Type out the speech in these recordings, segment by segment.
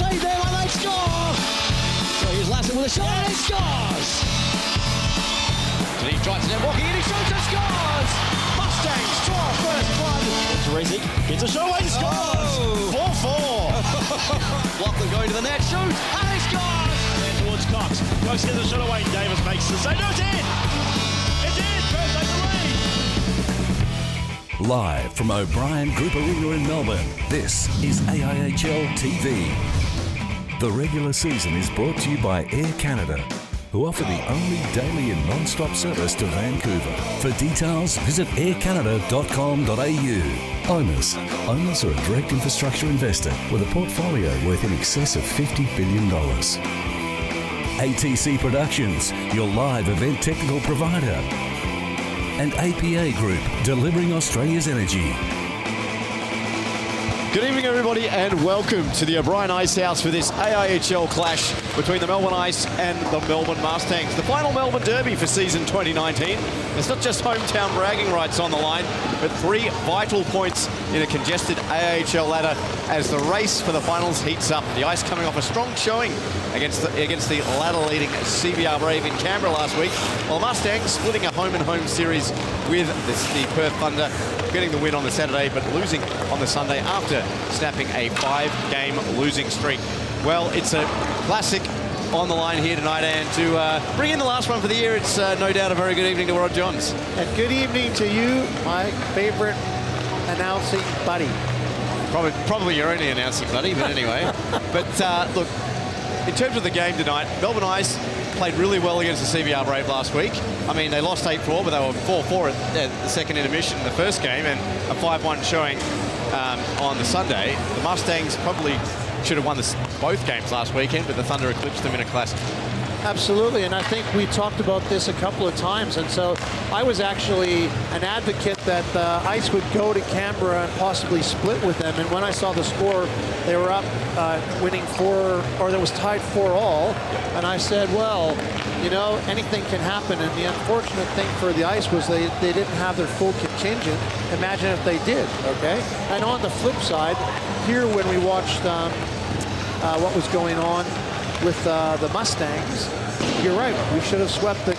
save there and they score! So here's Lassiter with a shot and he scores! He tries to walking in, he shoots and scores! Mustangs draw first one. Teresi gets a shot away and scores! 4-4. Lachlan going to the net, shoots and he scores! And towards Cox. Cox gets a shot away. Davis makes the save. No, it's in! It's in! First over the lead! Live from O'Brien Group Arena in Melbourne, this is AIHL TV. The regular season is brought to you by Air Canada, who offer the only daily and non-stop service to Vancouver. For details, visit aircanada.com.au. Owners are a direct infrastructure investor with a portfolio worth in excess of $50 billion. ATC Productions, your live event technical provider. And APA Group, delivering Australia's energy. Good evening, everybody, and welcome to the O'Brien Ice House for this AIHL clash between the Melbourne Ice and the Melbourne Mustangs. The final Melbourne Derby for season 2019. It's not just hometown bragging rights on the line, but 3 vital points in a congested AIHL ladder as the race for the finals heats up. The Ice coming off a strong showing against the ladder-leading CBR Brave in Canberra last week, while the Mustangs splitting a home-and-home series with the Perth Thunder, getting the win on the Saturday, but losing on the Sunday after snapping a 5-game losing streak. Well, it's a classic on the line here tonight, and to bring in the last one for the year, it's no doubt a very good evening to Rod Johns. And good evening to you, my favorite announcing buddy. Probably your only announcing buddy, but anyway. But look, in terms of the game tonight, Melbourne Ice played really well against the CBR Brave last week. I mean, they lost 8-4, but they were 4-4 at the second intermission in the first game, and a 5-1 showing on the Sunday. The Mustangs probably should have won both games last weekend, but the Thunder eclipsed them in a classic. Absolutely, and I think we talked about this a couple of times, and so I was actually an advocate that Ice would go to Canberra and possibly split with them, and when I saw the score, they were up winning 4, or that was tied 4-all, and I said, well, you know, anything can happen, and the unfortunate thing for the Ice was they didn't have their full contingent. Imagine if they did, okay? And on the flip side, here when we watched what was going on with the Mustangs, you're right, we should have swept the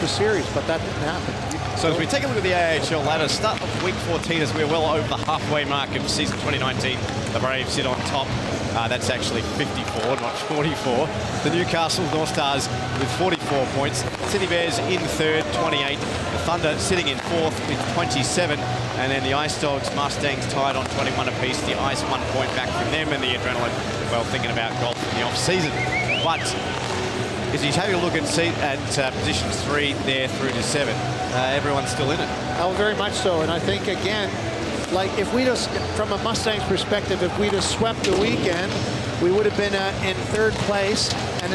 series, but that didn't happen. So as we take a look at the AIHL ladder, start of week 14 as we're well over the halfway mark of season 2019. The Braves sit on top. That's actually 54, not 44. The Newcastle North Stars with 44 points. Sydney Bears in third, 28. The Thunder sitting in fourth with 27. And then the Ice Dogs, Mustangs tied on 21 apiece. The Ice 1 point back from them, and the Adrenaline, well, thinking about golf in the off-season. But as you take a look at positions 3 there through to 7, everyone's still in it. Oh, very much so. And I think, again, like if we just, from a Mustangs perspective, if we just swept the weekend, we would have been in third place and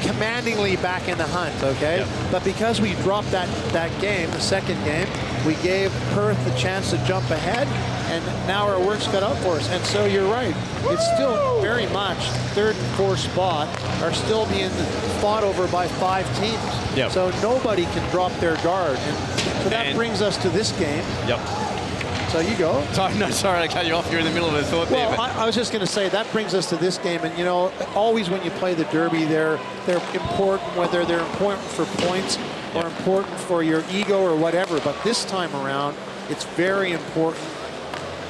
commandingly back in the hunt, okay? Yep. But because we dropped that game, the second game, we gave Perth the chance to jump ahead, and now our work's cut out for us. And so you're right, it's still very much third and fourth spot are still being fought over by 5 teams. Yep. So nobody can drop their guard. And so that brings us to this game. Yep. So you go. Sorry to cut you off. You're in the middle of a thought there. Well, I was just going to say that brings us to this game, and you know, always when you play the Derby, they're important, whether they're important for points or important for your ego or whatever. But this time around, it's very important.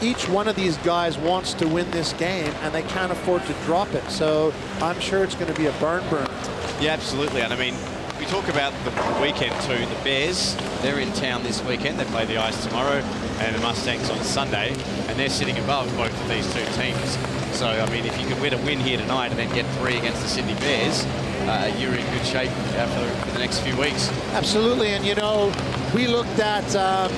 Each one of these guys wants to win this game, and they can't afford to drop it. So I'm sure it's going to be a barn burner. Yeah, absolutely. And I mean, we talk about the weekend too. The Bears, they're in town this weekend. They play the Ice tomorrow, and the Mustangs on Sunday, and they're sitting above both of these two teams. So, I mean, if you can win a win here tonight and then get 3 against the Sydney Bears, you're in good shape for the next few weeks. Absolutely, and you know, we looked at the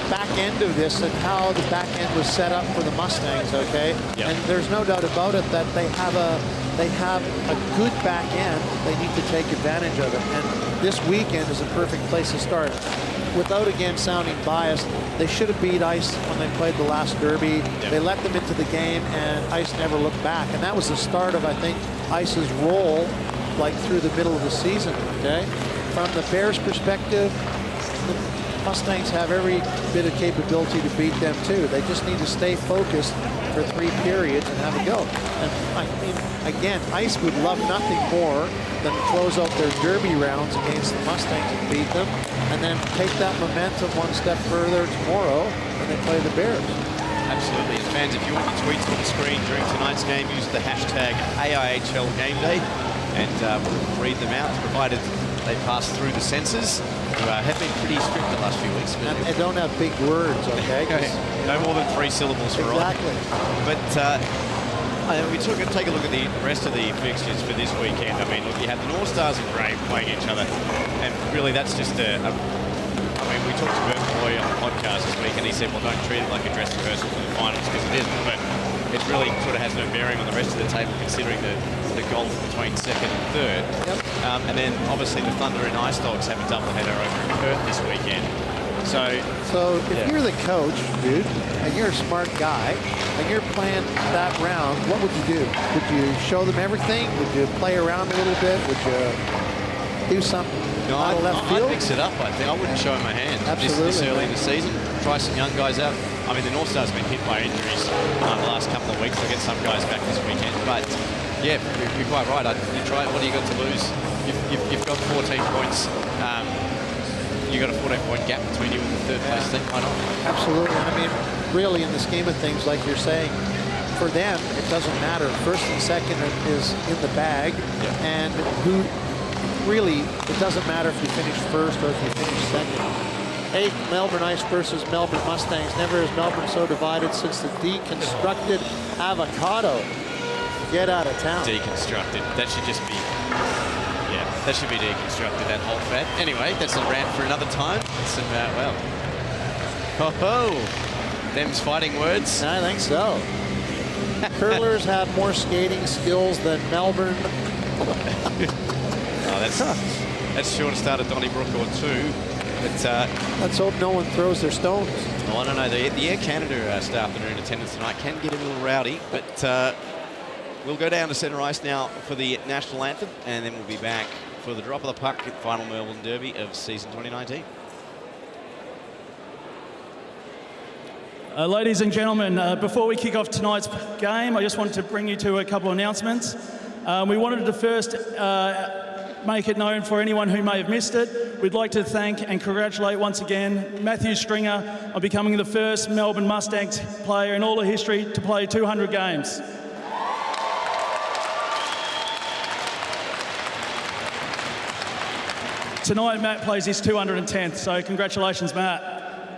back end of this and how the back end was set up for the Mustangs, okay? Yep. And there's no doubt about it that they have a good back end. They need to take advantage of it, and this weekend is a perfect place to start. Without, again, sounding biased, they should have beat Ice when they played the last Derby. Yep. They let them into the game, and Ice never looked back. And that was the start of, I think, Ice's role, like, through the middle of the season, okay? From the Bears' perspective, Mustangs have every bit of capability to beat them too. They just need to stay focused for 3 periods and have a go. And I mean, again, Ice would love nothing more than to close out their derby rounds against the Mustangs and beat them, and then take that momentum one step further tomorrow when they play the Bears. Absolutely. And fans, if you want your tweets on the screen during tonight's game, use the hashtag AIHL Game Day, and we'll read them out, provided they pass through the censors, who have been pretty strict the last few weeks. And don't have big words, okay? No more than 3 syllables for all. Exactly. But we take a look at the rest of the fixtures for this weekend. I mean, look, you have the North Stars and Brave playing each other, and really that's just I mean, we talked to Burton on the podcast this week, and he said, well, don't treat it like a dress rehearsal for the finals, because it isn't, but it really sort of has no bearing on the rest of the table, considering the golf between second and third. Yep. And then, obviously, the Thunder and Ice Dogs have a doubleheader over in Perth this weekend. So if you're the coach, dude, and you're a smart guy, and you're playing that round, what would you do? Would you show them everything? Would you play around a little bit? Would you do something out of left field? I'd mix it up, I think. I wouldn't show my hand this early in the season. Try some young guys out. I mean, the North Stars have been hit by injuries the last couple of weeks. They'll get some guys back this weekend. But, yeah, you're quite right. You try it. What do you got to lose? You've got 14 points. You've got a 14-point gap between you and the third place team. Why not? Absolutely. I mean, really, in the scheme of things, like you're saying, for them, it doesn't matter. First and second is in the bag. Yeah. And who really, it doesn't matter if you finish first or if you finish second. Hey, Melbourne Ice versus Melbourne Mustangs. Never has Melbourne so divided since the deconstructed avocado. Get out of town. Deconstructed. That should just be... That should be deconstructed, that whole fat. Anyway, that's a rant for another time. Some, well... Ho-ho! Them's fighting words. I think so. Curlers have more skating skills than Melbourne. That's sure to start at Donnybrook or 2. But let's hope no one throws their stones. Oh, I don't know. The Air Canada staff that are in attendance tonight can get a little rowdy, but we'll go down to centre ice now for the national anthem, and then we'll be back for the drop of the puck at final Melbourne Derby of season 2019. Ladies and gentlemen, before we kick off tonight's game, I just wanted to bring you to a couple of announcements. We wanted to first make it known for anyone who may have missed it. We'd like to thank and congratulate once again Matthew Stringer on becoming the first Melbourne Mustangs player in all of history to play 200 games. Tonight, Matt plays his 210th, so congratulations, Matt.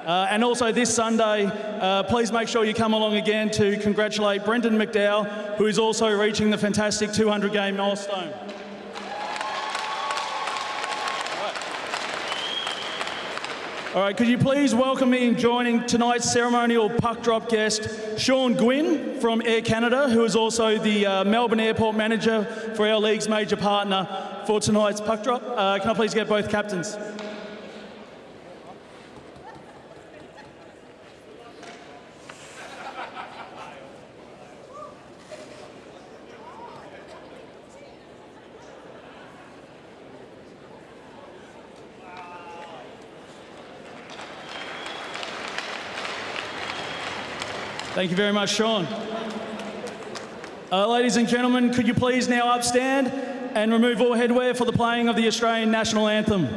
And also this Sunday, please make sure you come along again to congratulate Brendan McDowell, who is also reaching the fantastic 200-game milestone. All right, could you please welcome me in joining tonight's ceremonial puck drop guest, Sean Gwynn from Air Canada, who is also the Melbourne Airport manager for our league's major partner for tonight's puck drop. Can I please get both captains? Thank you very much, Sean. Ladies and gentlemen, could you please now upstand and remove all headwear for the playing of the Australian National Anthem.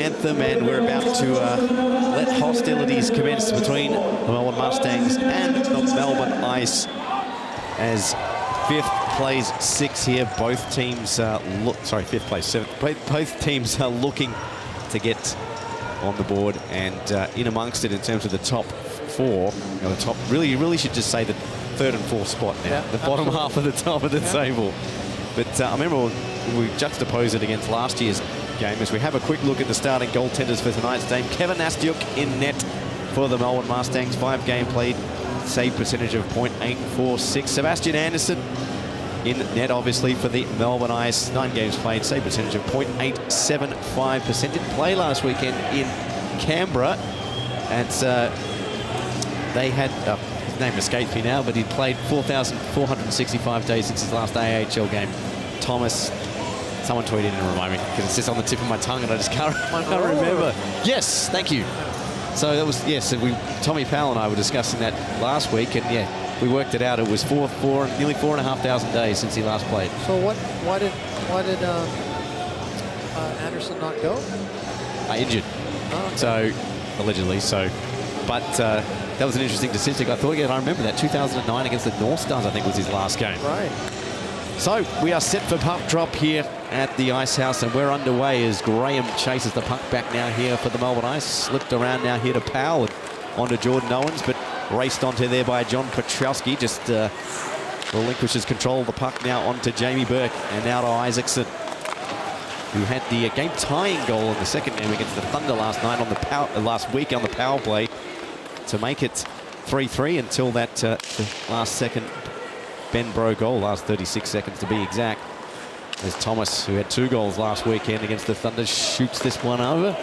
anthem, and we're about to let hostilities commence between the Melbourne Mustangs and the Melbourne Ice as fifth plays six here. Both teams fifth plays seventh. Both teams are looking to get on the board and in amongst it in terms of the top four. You know, the top, really, you really should just say the third and fourth spot now. The bottom half of the top of the table. But I remember we juxtaposed it against last year's game as we have a quick look at the starting goaltenders for tonight's game. Kevin Astiuk in net for the Melbourne Mustangs. 5 game played, save percentage of .846. Sebastian Anderson in net, obviously, for the Melbourne Ice. 9 games played, save percentage of .875%. Didn't play last weekend in Canberra. And they had, his name escapes me now, but he'd played 4,465 days since his last AHL game. Thomas, someone tweeted and remind me, because it's just on the tip of my tongue and I just can't remember. Yes, thank you. So that was, yes, Tommy Powell and I were discussing that last week, and yeah, we worked it out. It was nearly 4,500 days since he last played. So why did Anderson not go? Injured. Oh, okay. So, allegedly, so. But that was an interesting statistic. I thought, yeah, I remember that. 2009 against the North Stars, I think, was his last game. Right. So we are set for puck drop here at the Ice House, and we're underway as Graham chases the puck back now here for the Melbourne Ice. Slipped around now here to Powell and onto Jordan Owens, but raced onto there by John Petrowski. Just relinquishes control of the puck now onto Jamie Burke and now to Isaacson, who had the game tying goal in the second game against the Thunder last night on the last week on the power play to make it 3-3 until that the last second Ben Bro goal, last 36 seconds to be exact. There's Thomas, who had 2 goals last weekend against the Thunder, shoots this one over.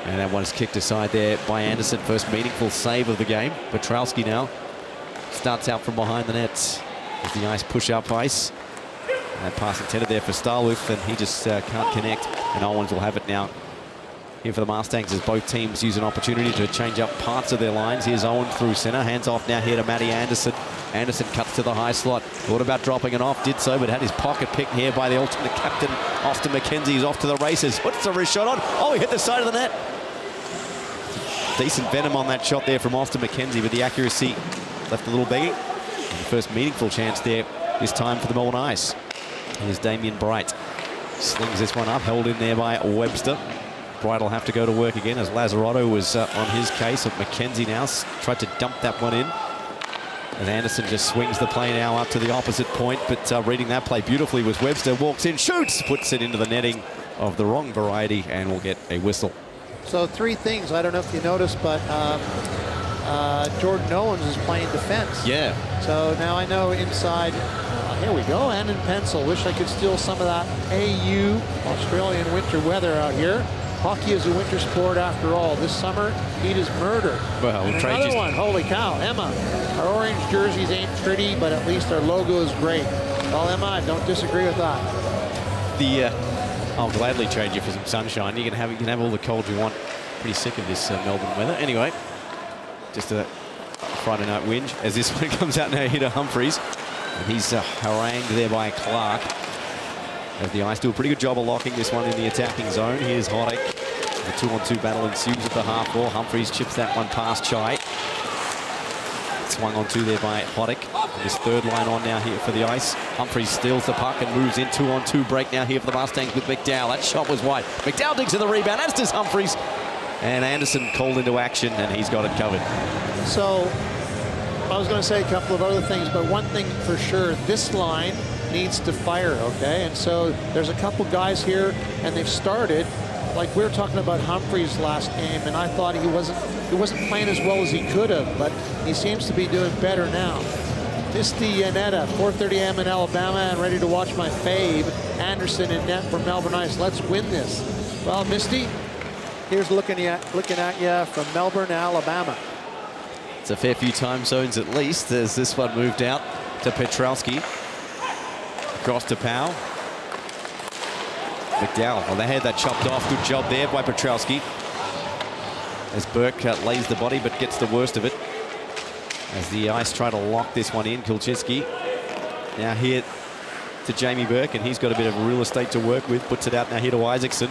And that one's kicked aside there by Anderson. First meaningful save of the game. Petrowski now starts out from behind the nets as the Ice push up ice. And pass intended there for Starwolf, and he just can't connect. And Owens will have it now here for the Mustangs as both teams use an opportunity to change up parts of their lines. Here's Owen through center, hands off now here to Matty Anderson. Anderson cuts to the high slot, thought about dropping it off, did so, but had his pocket picked here by the alternate captain, Austin McKenzie. He's off to the races, puts the wrist shot on. Oh, he hit the side of the net. Decent venom on that shot there from Austin McKenzie, but the accuracy left a little begging. And the first meaningful chance there this time for the Melbourne Ice. Here's Damien Bright. Slings this one up, held in there by Webster. Bright will have to go to work again as Lazzarato was on his case. McKenzie now tried to dump that one in. And Anderson just swings the play now up to the opposite point, but reading that play beautifully was Webster. Walks in, shoots, puts it into the netting of the wrong variety, and will get a whistle. So 3 things. I don't know if you noticed, but Jordan Owens is playing defense. Yeah. So now I know inside. Here we go, and in pencil. Wish I could steal some of that AU, Australian winter weather out here. Hockey is a winter sport after all. This summer, heat is murder. Well, and another one, holy cow, Emma. Our orange jerseys ain't pretty, but at least our logo is great. Well, Emma, I don't disagree with that. I'll gladly trade you for some sunshine. You can have all the cold you want. Pretty sick of this Melbourne weather. Anyway, just a Friday night whinge as this one comes out now here to Humphries. And he's harangued there by Clark. As the Ice do a pretty good job of locking this one in the attacking zone. Here's Hoddick. The 2-on-2 battle ensues at the half wall. Humphries chips that one past Chai. Swung onto there by Hoddick. His third line on now here for the Ice. Humphries steals the puck and moves in. 2-on-2 break now here for the Mustangs with McDowell. That shot was wide. McDowell digs to the rebound, as does Humphries. And Anderson called into action, and he's got it covered. So I was going to say a couple of other things, but one thing for sure, this line needs to fire, okay? And so there's a couple guys here, and they've started. Like we were talking about Humphries last game, and I thought he wasn't playing as well as he could have, but he seems to be doing better now. Misty Yanetta, 4:30 a.m. in Alabama, and ready to watch my fave, Anderson in net for Melbourne Ice. Let's win this. Well, Misty, here's looking at you from Melbourne, Alabama. It's a fair few time zones at least as this one moved out to Petrowski. Across to Powell. McDowell, well, they had that chopped off. Good job there by Petrowski. As Burke lays the body but gets the worst of it. As the Ice try to lock this one in, Kulczynski now here to Jamie Burke, and he's got a bit of real estate to work with. Puts it out now here to Isaacson.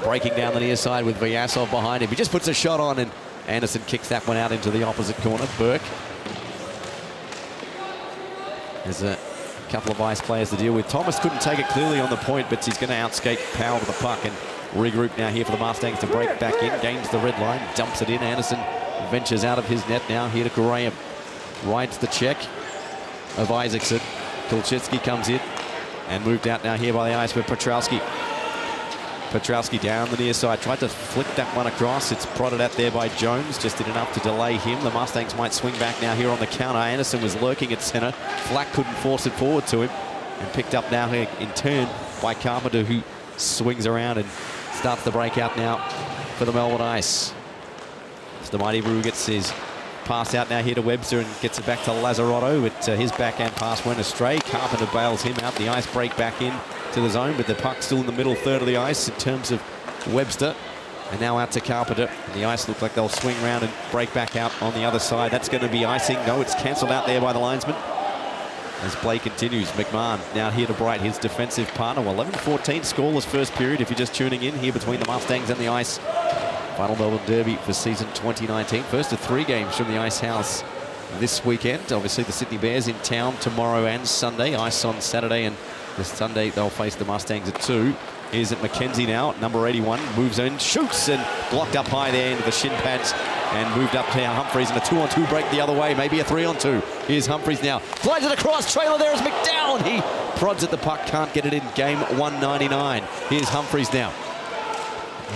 breaking down the near side with Vyasov behind him. He just puts a shot on, and Anderson kicks that one out into the opposite corner. Burke. There's a couple of ice players to deal with. Thomas couldn't take it clearly on the point, but he's going to outskate Powell to the puck and regroup now here for the Mustangs to break back in. Gains the red line, dumps it in. Anderson ventures out of his net now here to Graham. Rides the check of Isaacson. Kulchitsky comes in and moved out now here by the ice with Petrowski. Petrowski down the near side, tried to flick that one across. It's prodded out there by Jones, just did enough to delay him. The Mustangs might swing back now here on the counter. Anderson was lurking at center. Flack couldn't force it forward to him, and picked up now here in turn by Carpenter, who swings around and starts the breakout now for the Melbourne Ice. As the mighty Brew gets his pass out now here to Webster and gets it back to Lazzarotto. His backhand pass went astray. Carpenter bails him out. The ice break back in to the zone, but the puck's still in the middle third of the ice in terms of Webster. And now out to Carpenter. And the ice look like they'll swing around and break back out on the other side. That's going to be icing. No, it's cancelled out there by the linesman. As play continues, McMahon now here to Bright, his defensive partner. Well, 11-14 scoreless first period if you're just tuning in here between the Mustangs and the Ice. Final Melbourne Derby for season 2019. First of 3 games from the Ice House this weekend. Obviously the Sydney Bears in town tomorrow and Sunday. Ice on Saturday, and this Sunday they'll face the Mustangs at 2. Here's at McKenzie now, number 81, moves in, shoots, and blocked up high there into the shin pads, and moved up to Humphreys in a 2-on-2 break the other way, maybe a 3-on-2. Here's Humphreys now, flies it across, trailer there is McDowell. He prods at the puck, can't get it in. Game 199. Here's Humphreys now.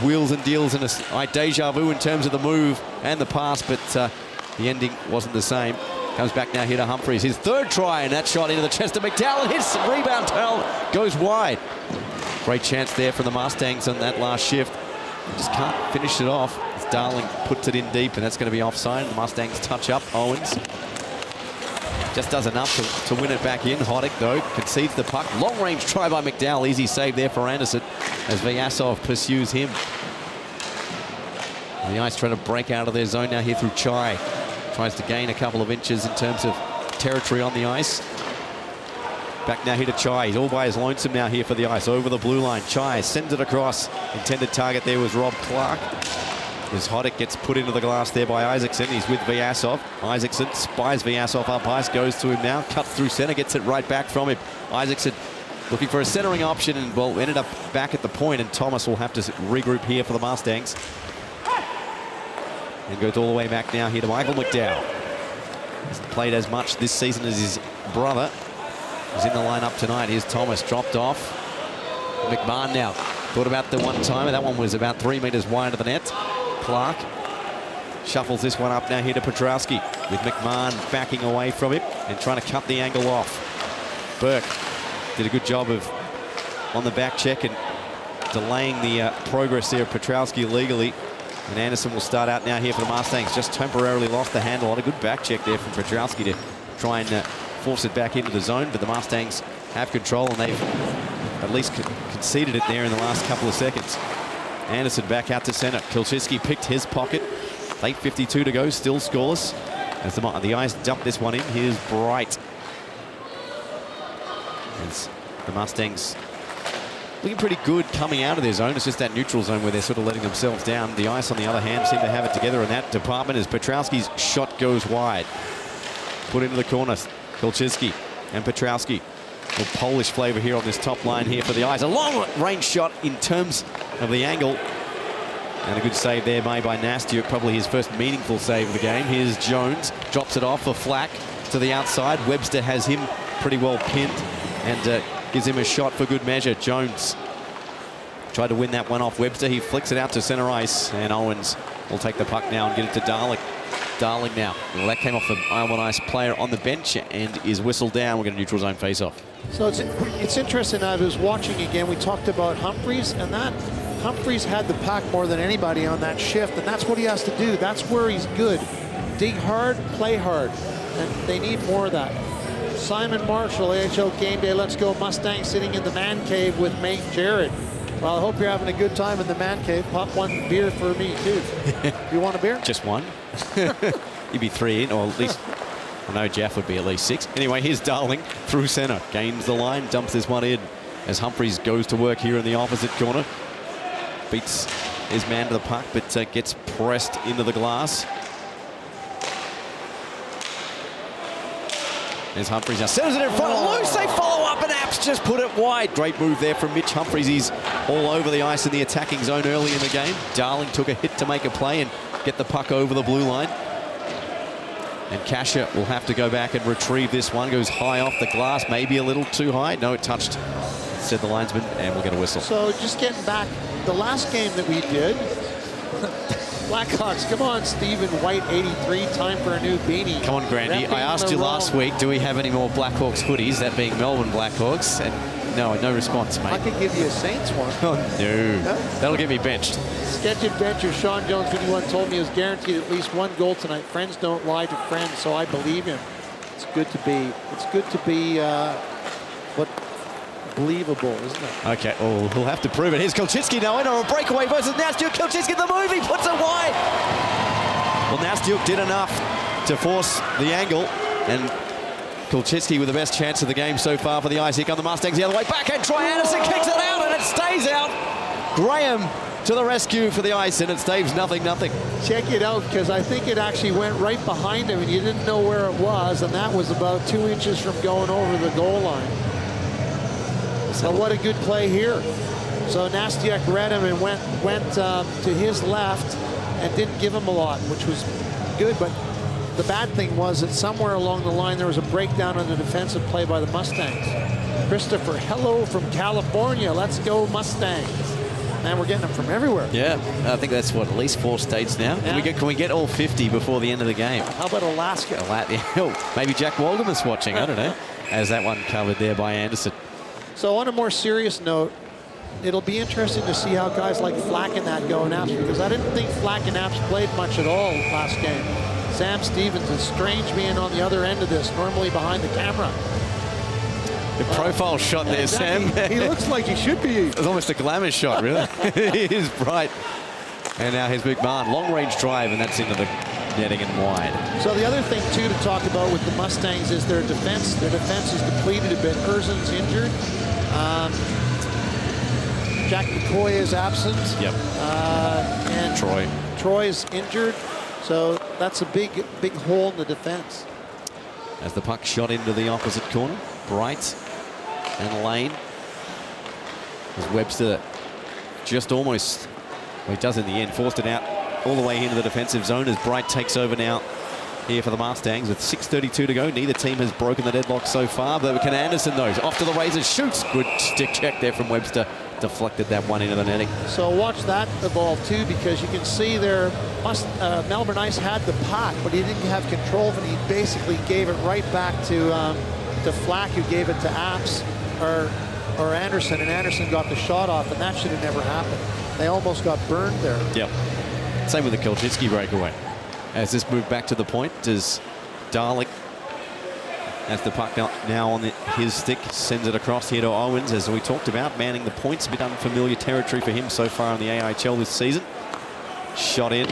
Wheels and deals in a deja vu in terms of the move and the pass, but the ending wasn't the same. Comes back now here to Humphreys. His third try, and that shot into the chest of McDowell, and hits rebound tail, goes wide. Great chance there for the Mustangs on that last shift. Just can't finish it off. As Darling puts it in deep, and that's going to be offside. The Mustangs touch up. Owens just does enough to win it back in. Hoddick, though, concedes the puck. Long-range try by McDowell. Easy save there for Anderson as Vyasov pursues him. The Ice trying to break out of their zone now here through Chai. Tries to gain a couple of inches in terms of territory on the ice. Back now here to Chai. He's all by his lonesome now here for the Ice. Over the blue line. Chai sends it across. Intended target there was Rob Clark. As Hoddick gets put into the glass there by Isaacson. He's with Vyasov. Isaacson spies Vyasov up ice. Goes to him now. Cuts through center. Gets it right back from him. Isaacson looking for a centering option, and, well, ended up back at the point, and Thomas will have to regroup here for the Mustangs. And goes all the way back now here to Michael McDowell. Hasn't played as much this season as his brother. He's in the lineup tonight. Here's Thomas, dropped off. McMahon now. Thought about the one-timer. That one was about 3 meters wide of the net. Clark shuffles this one up now here to Petrowski, with McMahon backing away from him and trying to cut the angle off. Burke did a good job of on the back check and delaying the progress there of Petrowski illegally. And Anderson will start out now here for the Mustangs. Just temporarily lost the handle. On a good back check there from Petrowski to try and force it back into the zone. But the Mustangs have control, and they've at least conceded it there in the last couple of seconds. Anderson back out to center. Kulchitsky picked his pocket. 8:52 to go, still scoreless. As the Ice dump this one in. Here's Bright. As the Mustangs looking pretty good coming out of their zone. It's just that neutral zone where they're sort of letting themselves down. The Ice, on the other hand, seem to have it together in that department as Petrowski's shot goes wide. Put into the corner. Kulchitsky and Petrowski. A little Polish flavor here on this top line here for the Ice. A long-range shot in terms of the angle. And a good save there made by Nastyuk. Probably his first meaningful save of the game. Here's Jones. Drops it off for Flack to the outside. Webster has him pretty well pinned and gives him a shot for good measure. Jones tried to win that one off Webster. He flicks it out to center ice, and Owens will take the puck now and get it to Darling. Darling now. Well, that came off the Melbourne Ice player on the bench and is whistled down. We're going to neutral zone face-off. So it's interesting. I was watching again. We talked about Humphreys, and that Humphreys had the puck more than anybody on that shift, and that's what he has to do. That's where he's good. Dig hard, play hard, and they need more of that. Simon Marshall, AHL Game Day. Let's go Mustangs sitting in the man cave with mate Jared. Well, I hope you're having a good time in the man cave. Pop one beer for me, too. You want a beer? Just one. You'd be 3 in, or at least, I know Jeff would be at least 6. Anyway, here's Darling through center. Gains the line, dumps this one in as Humphreys goes to work here in the opposite corner. beats his man to the puck, but gets pressed into the glass. There's Humphries now, sends it in front of loose. They follow up, and Apps just put it wide. Great move there from Mitch Humphries. He's all over the ice in the attacking zone early in the game. Darling took a hit to make a play and get the puck over the blue line. And Kasha will have to go back and retrieve this one. Goes high off the glass, maybe a little too high. No, it touched, said the linesman, and we'll get a whistle. So just getting back, the last game that we did, Blackhawks, come on, Stephen White, 83, time for a new beanie. Come on, Grandy. I asked you last week, do we have any more Blackhawks hoodies, that being Melbourne Blackhawks? And no response, mate. I could give you a Saints one. Oh, no. That'll get me benched. Sketch Adventure, Sean Jones, 51, told me he was guaranteed at least one goal tonight. Friends don't lie to friends, so I believe him. It's good to be believable, isn't it? Okay, oh, he'll have to prove it. Here's Kolchitsky now in on a breakaway versus Nastyuk. Kolchitsky the move, he puts it wide. Well, Nastyuk did enough to force the angle, and Kolchitsky with the best chance of the game so far for the ice. Here come the Mustangs the other way. Backhand try, Anderson kicks it out, and it stays out. Graham to the rescue for the ice, and it stays 0-0. Check it out, because I think it actually went right behind him, and you didn't know where it was, and that was about 2 inches from going over the goal line. So what a good play here. So Nastyuk read him and went to his left and didn't give him a lot, which was good. But the bad thing was that somewhere along the line there was a breakdown on the defensive play by the Mustangs. Christopher, hello from California. Let's go Mustangs. Man, we're getting them from everywhere. Yeah, I think that's what, at least 4 states now. Yeah. Can we get all 50 before the end of the game? How about Alaska? Maybe Jack Waldeman's watching. I don't know. As that one covered there by Anderson. So on a more serious note, it'll be interesting to see how guys like Flack and that go in Apps, because I didn't think Flack and Apps played much at all last game. Sam Stevens is strange being on the other end of this, normally behind the camera. The profile shot there, exactly. Sam. He looks like he should be. It's almost a glamour shot, really. He is bright. And now here's McMahon. Long-range drive, and that's into the netting and wide. So the other thing, too, to talk about with the Mustangs is their defense. Their defense is depleted a bit. Erzen's injured. Jack McCoy is absent. Yep. And Troy's injured. So that's a big hole in the defense. As the puck shot into the opposite corner, Bright and Lane. As Webster just almost, well, he does in the end, forced it out all the way into the defensive zone as Bright takes over now here for the Mustangs with 6:32 to go. Neither team has broken the deadlock so far, but can Anderson, though, off to the razors, shoots. Good stick check there from Webster. Deflected that one into the netting. So watch that evolve, too, because you can see there, Melbourne Ice had the puck, but he didn't have control of it. He basically gave it right back to Flack, who gave it to Apps or Anderson, and Anderson got the shot off, and that should have never happened. They almost got burned there. Yep. Same with the Kolchitsky breakaway. As this moved back to the point, does Darling, as the puck now on his stick, sends it across here to Owens, as we talked about, manning the points. A bit unfamiliar territory for him so far in the AIHL this season. Shot in.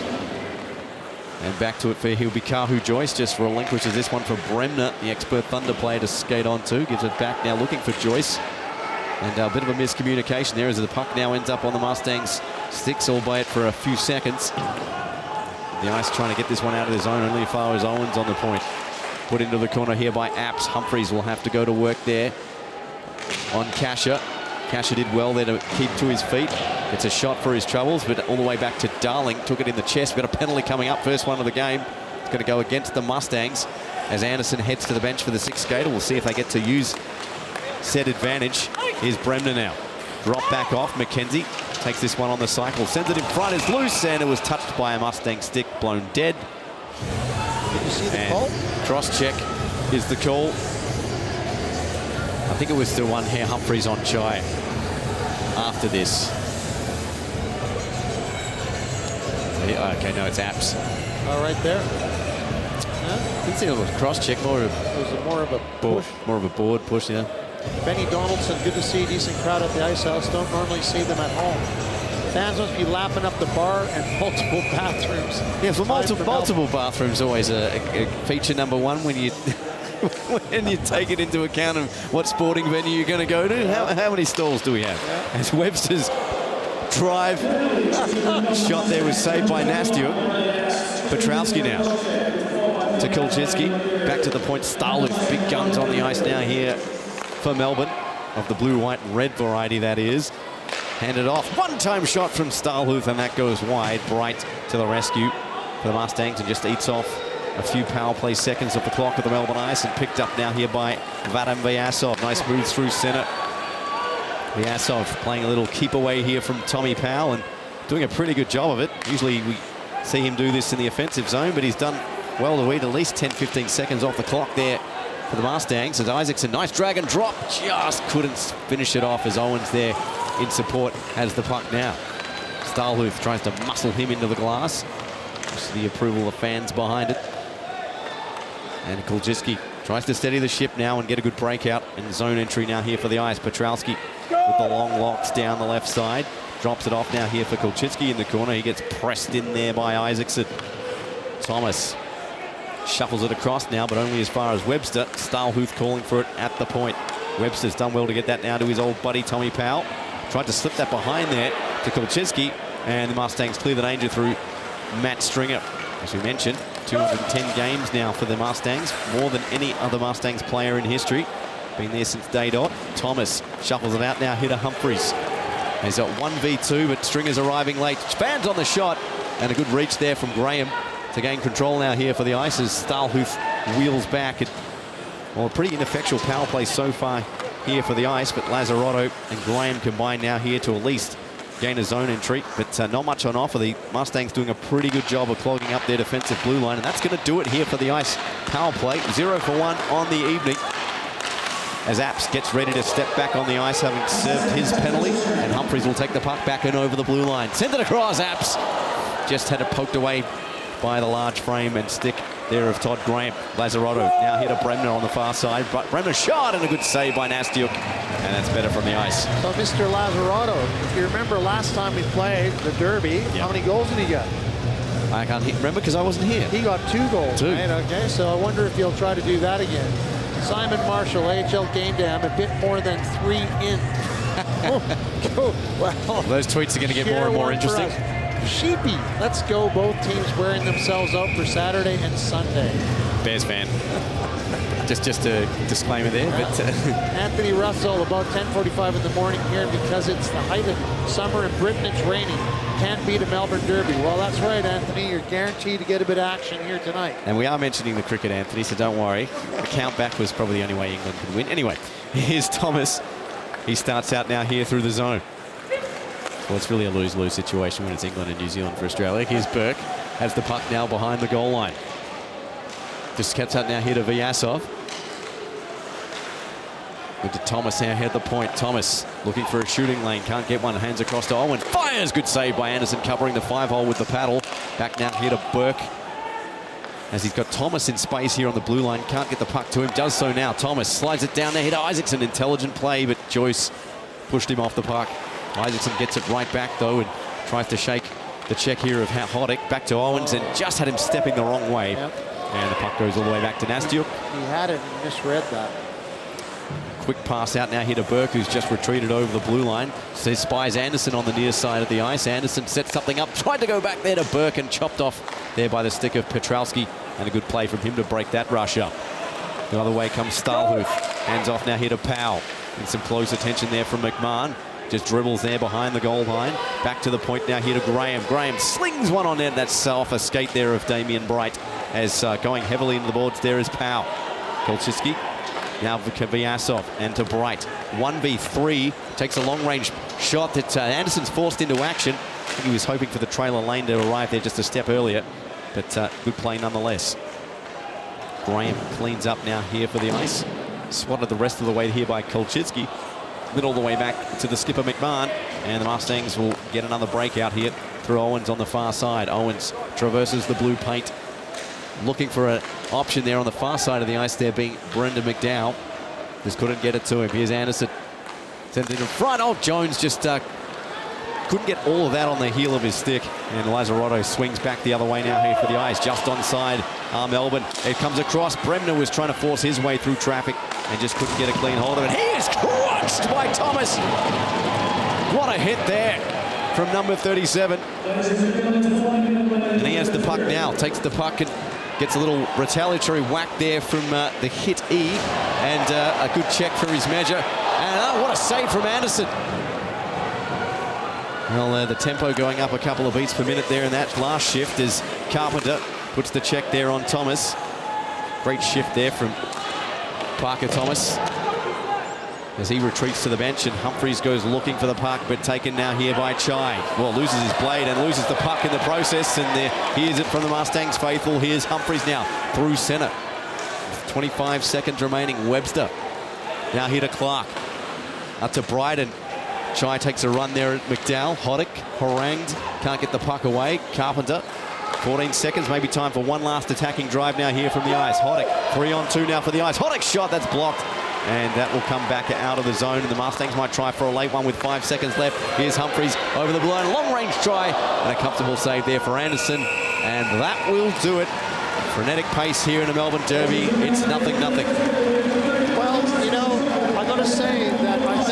And back to it for Hilbikahu. Joyce just relinquishes this one for Bremner, the expert Thunder player, to skate on to. Gives it back now, looking for Joyce. And a bit of a miscommunication there as the puck now ends up on the Mustangs' sticks, albeit for a few seconds. The Ice trying to get this one out of the zone, only as far as Owens on the point. Put into the corner here by Apps. Humphries will have to go to work there on Kasha. Kasha did well there to keep to his feet. It's a shot for his troubles, but all the way back to Darling. Took it in the chest. We've got a penalty coming up. First one of the game. It's going to go against the Mustangs as Anderson heads to the bench for the 6th skater. We'll see if they get to use said advantage. Here's Bremner now. Drop back off. McKenzie takes this one on the cycle. Sends it in front. It's loose, and it was touched by a Mustang stick. Blown dead. Did you see the call? Cross-check is the call. I think it was the one here, Humphries on Chai after this. Okay, no, it's Apps. Oh, right there. Yeah. I didn't think it was cross-check, more of a push. More of a board push, yeah. Benny Donaldson, good to see a decent crowd at the Ice House. Don't normally see them at home. Fans must be lapping up the bar and multiple bathrooms. Yeah, for multiple bathrooms, always a feature number one when you when you take it into account of what sporting venue you're going to go to. How many stalls do we have? Yeah. As Webster's drive. Shot there was saved by Nastyuk. Petrowski now to Kulczynski. Back to the point. Starluth, big guns on the ice now here for Melbourne. Of the blue, white, and red variety, that is. Handed off. One-time shot from Starluth, and that goes wide. Bright to the rescue for the Mustangs and just eats off a few power play seconds of the clock of the Melbourne ice, and picked up now here by Vadim Vyasov. Nice move through center. Vyasov playing a little keep away here from Tommy Powell and doing a pretty good job of it. Usually we see him do this in the offensive zone, but he's done well to eat at least 10-15 seconds off the clock there for the Mustangs. As Isaacson, nice drag and drop, just couldn't finish it off as Owens there in support has the puck now. Starluth tries to muscle him into the glass. Just the approval of fans behind it. And Kulczynski tries to steady the ship now and get a good breakout and zone entry now here for the ice. Petrowski with the long locks down the left side. Drops it off now here for Kulczynski in the corner. He gets pressed in there by Isaacson. Thomas shuffles it across now, but only as far as Webster. Starluth calling for it at the point. Webster's done well to get that now to his old buddy Tommy Powell. Tried to slip that behind there to Kulczynski, and the Mustangs clear the danger through Matt Stringer. As we mentioned, 210 games now for the Mustangs, more than any other Mustangs player in history. Been there since day dot. Thomas shuffles it out now here to Humphries. He's got 1v2, but Stringer's arriving late. Spans on the shot, and a good reach there from Graham to gain control now here for the ice as Starluth wheels back. Well, a pretty ineffectual power play so far here for the ice, but Lazzarotto and Graham combine now here to at least gain a zone entry, but not much on offer. The Mustangs doing a pretty good job of clogging up their defensive blue line, and that's going to do it here for the ice power play. 0 for 1 on the evening as Apps gets ready to step back on the ice, having served his penalty, and Humphries will take the puck back and over the blue line. Send it across. Apps just had it poked away by the large frame and stick there of Todd Graham. Lazzarotto now here to Bremner on the far side, but Bremner shot and a good save by Nastyuk, and that's better from the ice. So Mr. Lazzarotto, if you remember last time we played the Derby, how many goals did he get? I can't remember because I wasn't here. He got 2 goals. 2. Right? Okay, so I wonder if he'll try to do that again. Simon Marshall, AHL game day, I'm a bit more than 3 in. Well, those tweets are going to get more and more interesting. Sheepy, let's go. Both teams wearing themselves out for Saturday and Sunday. Bears fan. just a disclaimer there. But Anthony Russell, about 10:45 in the morning here, because it's the height of summer in Britain, it's raining. Can't beat a Melbourne Derby. Well, that's right, Anthony. You're guaranteed to get a bit of action here tonight. And we are mentioning the cricket, Anthony, so don't worry. The count back was probably the only way England could win. Anyway, here's Thomas. He starts out now here through the zone. Well, it's really a lose-lose situation when it's England and New Zealand for Australia. Here's Burke, has the puck now behind the goal line. Just gets out now here to Vyasov. Into Thomas now here at the point. Thomas looking for a shooting lane, can't get one, hands across to Owen. Fires, good save by Anderson, covering the 5-hole with the paddle. Back now here to Burke. As he's got Thomas in space here on the blue line, can't get the puck to him, does so now. Thomas slides it down there, hit Isaacson, intelligent play, but Joyce pushed him off the puck. Isaacson gets it right back though and tries to shake the check here of Hoddick. Back to Owens and just had him stepping the wrong way. Yep. And the puck goes all the way back to Nastyuk. He had it and misread that. Quick pass out now here to Burke, who's just retreated over the blue line. So spies Anderson on the near side of the ice. Anderson sets something up, tried to go back there to Burke and chopped off there by the stick of Petrowski. And a good play from him to break that rush up. The other way comes Starluth. Hands off now here to Powell. And some close attention there from McMahon. Just dribbles there behind the goal line. Back to the point now here to Graham. Graham slings one on net. That's off a skate there of Damien Bright. As going heavily into the boards there is Powell. Kulczynski. Now Vyasov and to Bright. 1v3. Takes a long-range shot that Anderson's forced into action. I think he was hoping for the trailer lane to arrive there just a step earlier. But good play nonetheless. Graham cleans up now here for the ice. Swatted the rest of the way here by Kulczynski. Middle all the way back to the skipper McMahon, and the Mustangs will get another breakout here through Owens on the far side. Owens traverses the blue paint, looking for an option there on the far side of the ice there being Brendan McDowell. Just couldn't get it to him. Here's Anderson. Sends it in front. Oh, Jones just couldn't get all of that on the heel of his stick. And Lazzarotto swings back the other way now here for the ice. Just onside Melbourne. It comes across. Bremner was trying to force his way through traffic and just couldn't get a clean hold of it. He is crunched by Thomas. What a hit there. from number 37. And he has the puck now, takes the puck and gets a little retaliatory whack there from the hit E, and a good check for his measure. And what a save from Anderson. Well, the tempo going up a couple of beats per minute there in that last shift as Carpenter puts the check there on Thomas. Great shift there from Parker Thomas as he retreats to the bench, and Humphries goes looking for the puck, but taken now here by Chai. Well, loses his blade and loses the puck in the process, and here's it from the Mustangs faithful. Here's Humphries now through center. 25 seconds remaining. Webster now here to Clark. Up to Bryden. Chai takes a run there at McDowell. Hoddick harangued, can't get the puck away. Carpenter, 14 seconds, maybe time for one last attacking drive now here from the ice. Hoddick, 3-on-2 now for the ice. Hoddick shot, that's blocked. And that will come back out of the zone, and the Mustangs might try for a late one with 5 seconds left. Here's Humphries over the blue, long-range try, and a comfortable save there for Anderson. And that will do it. Frenetic pace here in the Melbourne Derby. It's 0-0. Well, you know, I got to say that I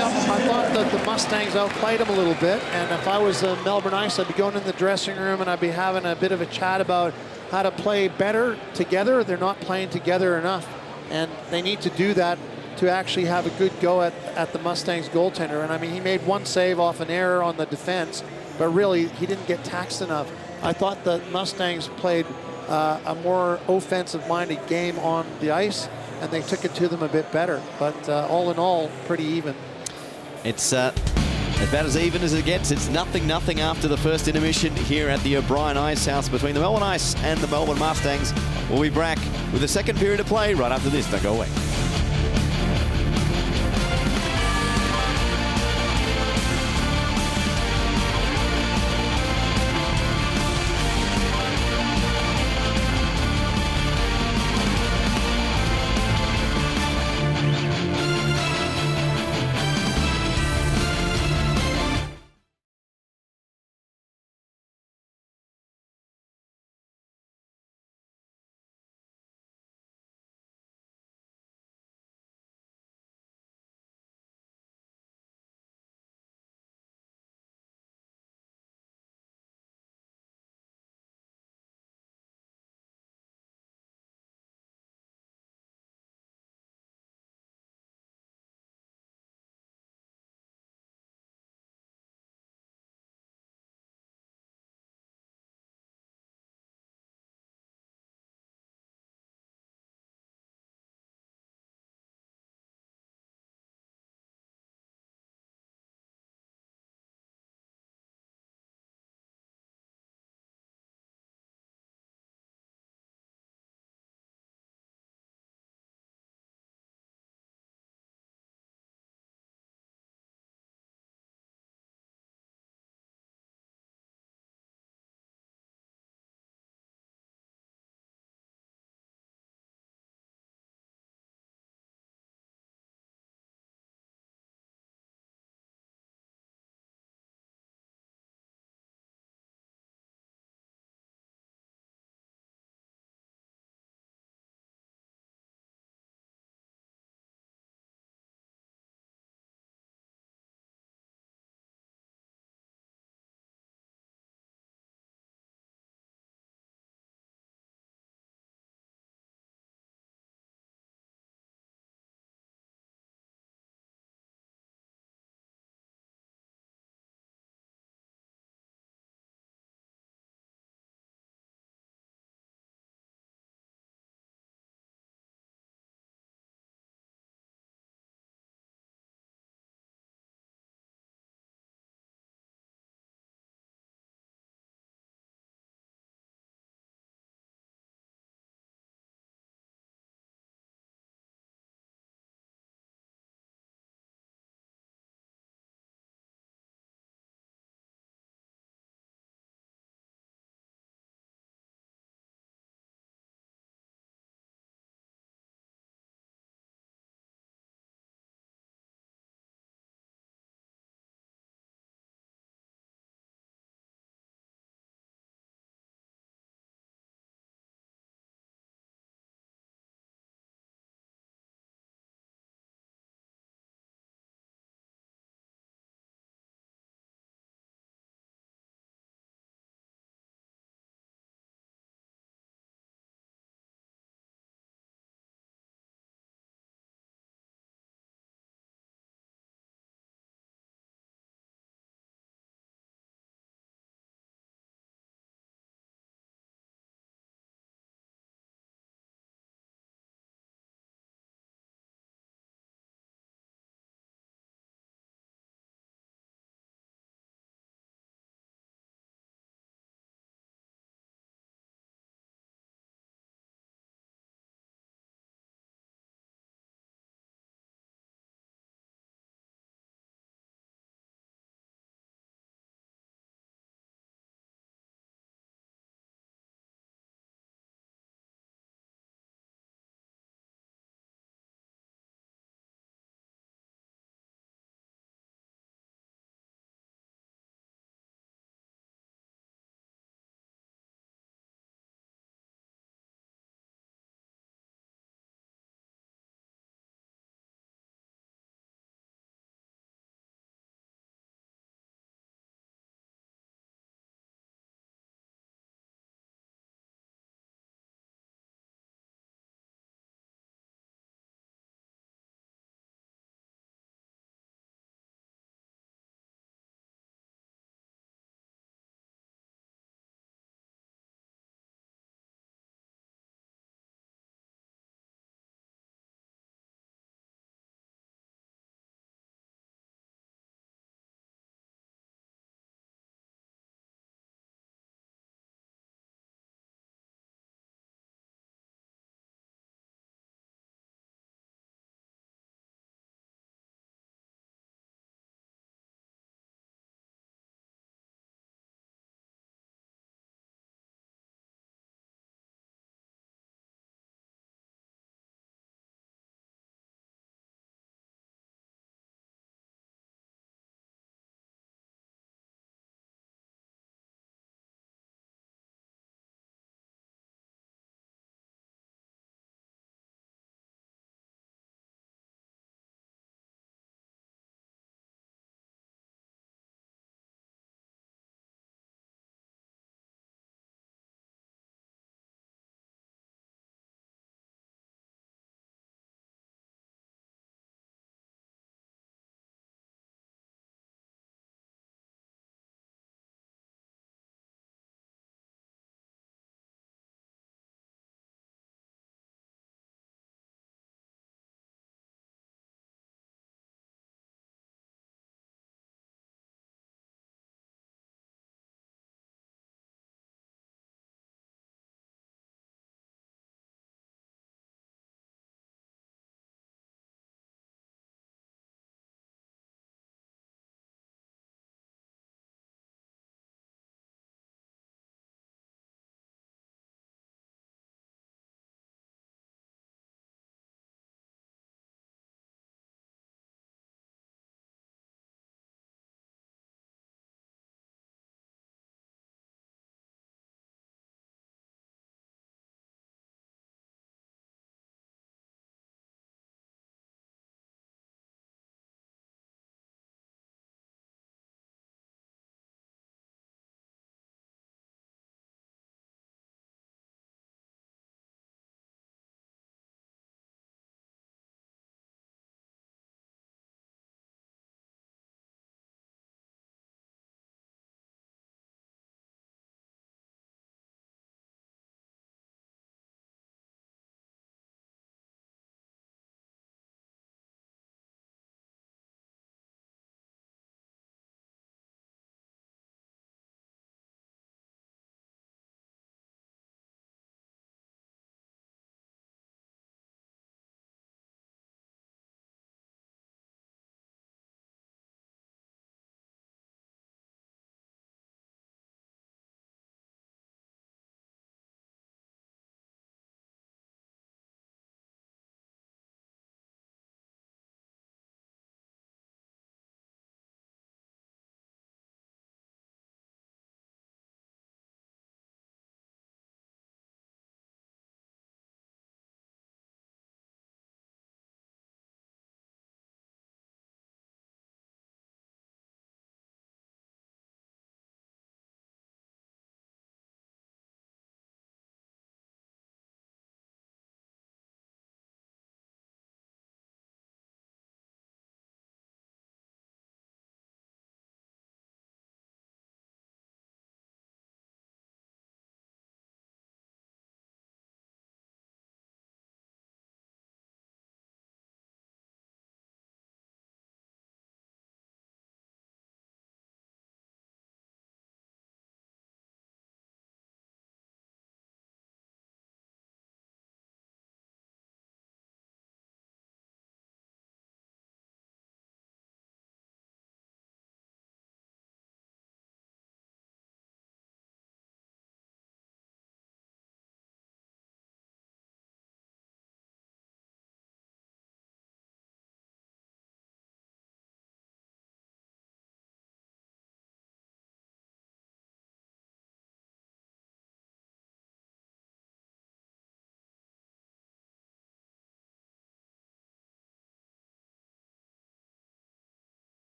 thought that the Mustangs outplayed them a little bit, and if I was the Melbourne Ice, I'd be going in the dressing room and I'd be having a bit of a chat about how to play better together. They're not playing together enough, and they need to do that to actually have a good go at the Mustangs goaltender. And I mean, he made one save off an error on the defense, but really he didn't get taxed enough. I thought the Mustangs played a more offensive-minded game on the ice, and they took it to them a bit better. But all in all, pretty even. It's about as even as it gets. It's 0-0 after the first intermission here at the O'Brien Ice House between the Melbourne Ice and the Melbourne Mustangs. We'll be back with the second period of play right after this. Don't go away.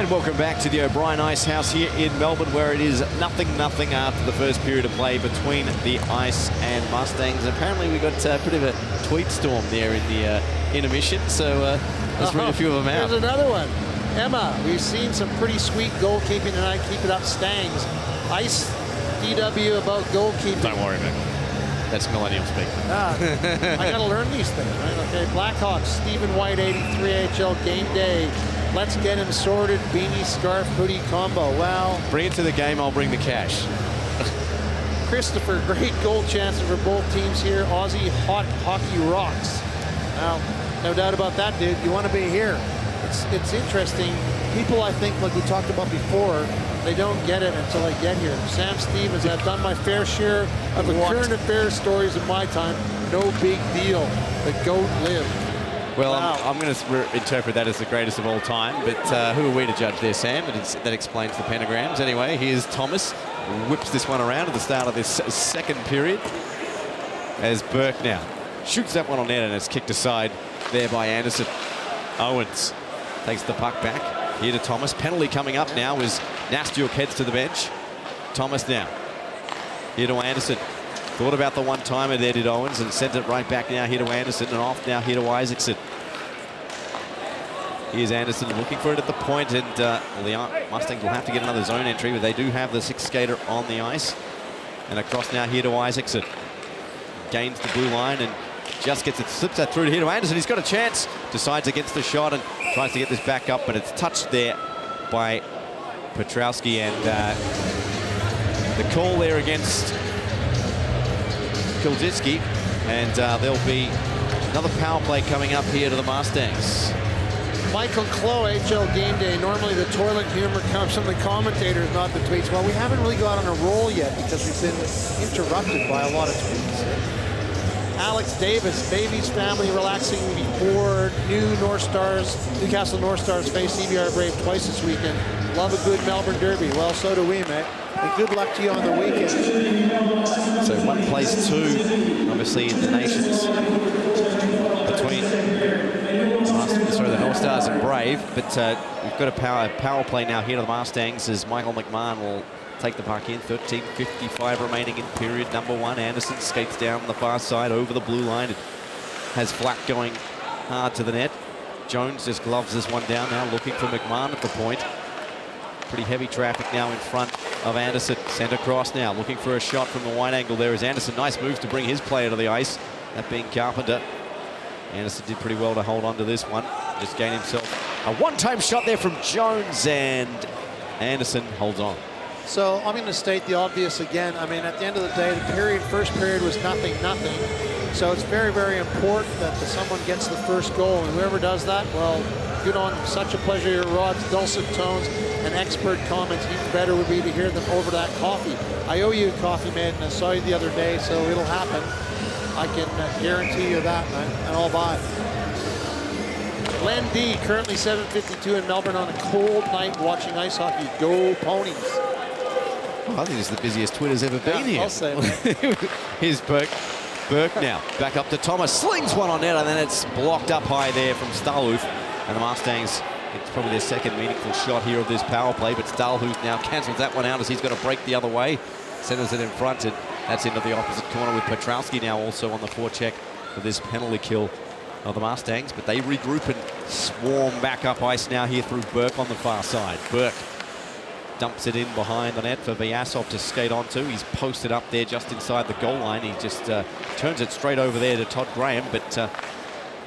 And welcome back to the O'Brien Ice House here in Melbourne, where it is 0-0 after the first period of play between the Ice and Mustangs. Apparently we got a bit of a tweet storm there in the intermission, so let's read a few of them out. Here's another one. Emma, we've seen some pretty sweet goalkeeping tonight. Keep it up, Stangs. Ice DW about goalkeeping. Don't worry, man. That's millennial speak. I got to learn these things, right? Okay, Blackhawks, Stephen White, 83 AHL game day. Let's get him sorted. Beanie, scarf, hoodie combo. Well, bring it to the game. I'll bring the cash. Christopher, great goal chances for both teams here. Aussie hot hockey rocks. Well, no doubt about that, dude. You want to be here. It's interesting. People, I think, like we talked about before, they don't get it until they get here. Sam Stevens, I've done my fair share of the current affairs stories in my time. No big deal. The GOAT lived. Well, wow. I'm going to interpret that as the greatest of all time, but who are we to judge there, Sam? That explains the pentagrams. Anyway, here's Thomas. Whips this one around at the start of this second period. As Burke now shoots that one on net, and it's kicked aside there by Anderson. Owens takes the puck back. Here to Thomas. Penalty coming up now as Nastyuk heads to the bench. Thomas now. Here to Anderson. Thought about the one-timer there, did Owens, and sent it right back now here to Anderson, and off now here to Isaacson. Here's Anderson looking for it at the point, and the Mustangs will have to get another zone entry, but they do have the sixth skater on the ice. And across now here to Isaacson. Gains the blue line and just gets it, slips that through to here to Anderson. He's got a chance, decides against the shot and tries to get this back up, but it's touched there by Petrowski, and the call there against Kildzicki, and there'll be another power play coming up here to the Mustangs. Michael Clough, HL Game Day. Normally the toilet humor comes from the commentators, not the tweets. Well, we haven't really got on a roll yet because we've been interrupted by a lot of tweets. Alex Davis, Davies family relaxing before Newcastle North Stars face CBR Brave twice this weekend. Love a good Melbourne Derby. Well, so do we, mate. And good luck to you on the weekend. So one plays two, obviously, in the nations between the North Stars and Brave. But we've got a power play now here to the Mustangs as Michael McMahon will take the puck in. 13:55 remaining in period number one. Anderson skates down the far side over the blue line. It has Flack going hard to the net. Jones just gloves this one down now, looking for McMahon at the point. Pretty heavy traffic now in front of Anderson. Sent across now, looking for a shot from the wide angle. There is Anderson. Nice moves to bring his player to the ice, that being Carpenter. Anderson did pretty well to hold on to this one. Just gained himself a one-time shot there from Jones, and Anderson holds on. So I'm going to state the obvious again. I mean, at the end of the day, the first period was 0-0. So it's very, very important that someone gets the first goal, and whoever does that, well, good on them. Such a pleasure to hear Rod's dulcet tones and expert comments. Even better would be to hear them over that coffee. I owe you a coffee, man, and I saw you the other day, so it'll happen. I can guarantee you that, man, and I'll buy it. Len D, currently 7:52 in Melbourne on a cold night watching ice hockey. Go Ponies. Oh, I think this is the busiest Twitter's ever been here. I'll say it. Here's Burke. Burke now back up to Thomas. Slings one on net, and then it's blocked up high there from Stahlhuth. And the Mustangs, it's probably their second meaningful shot here of this power play, but Stahlhuth now cancels that one out as he's got to break the other way. Centers it in front, and that's into the opposite corner with Petrowski now also on the forecheck for this penalty kill of the Mustangs. But they regroup and swarm back up ice now here through Burke on the far side. Burke dumps it in behind the net for Vyasov to skate onto. He's posted up there just inside the goal line. He just turns it straight over there to Todd Graham, but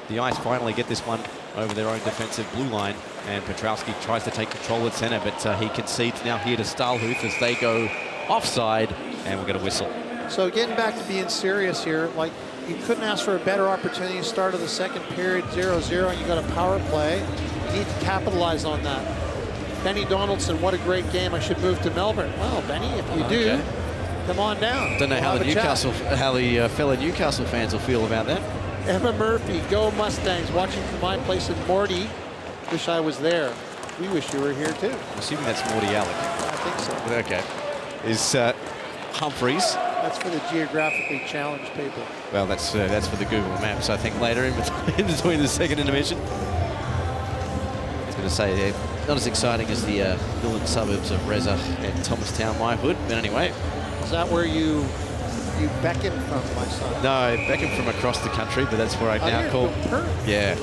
the Ice finally get this one over their own defensive blue line, and Petrowski tries to take control at center, but he concedes now here to Stahlhuth as they go offside, and we're going to whistle. So getting back to being serious here, like, you couldn't ask for a better opportunity. Start of the second period, 0-0, and you got a power play. You need to capitalize on that. Benny Donaldson, what a great game. I should move to Melbourne. Well, Benny, if you do, come on down. Don't know how the fellow Newcastle fans will feel about that. Emma Murphy, go Mustangs. Watching from my place in Morty. Wish I was there. We wish you were here too. I'm assuming that's Morty Alec. I think so. Okay. Is Humphreys. That's for the geographically challenged people. Well, that's for the Google Maps, I think, later in between the second intermission. I was going to say, not as exciting as the northern suburbs of Reza and Thomastown, my hood. But anyway. Is that where you beckon from, my son? No, I beckon from across the country, but that's where I now call Perth. Yeah.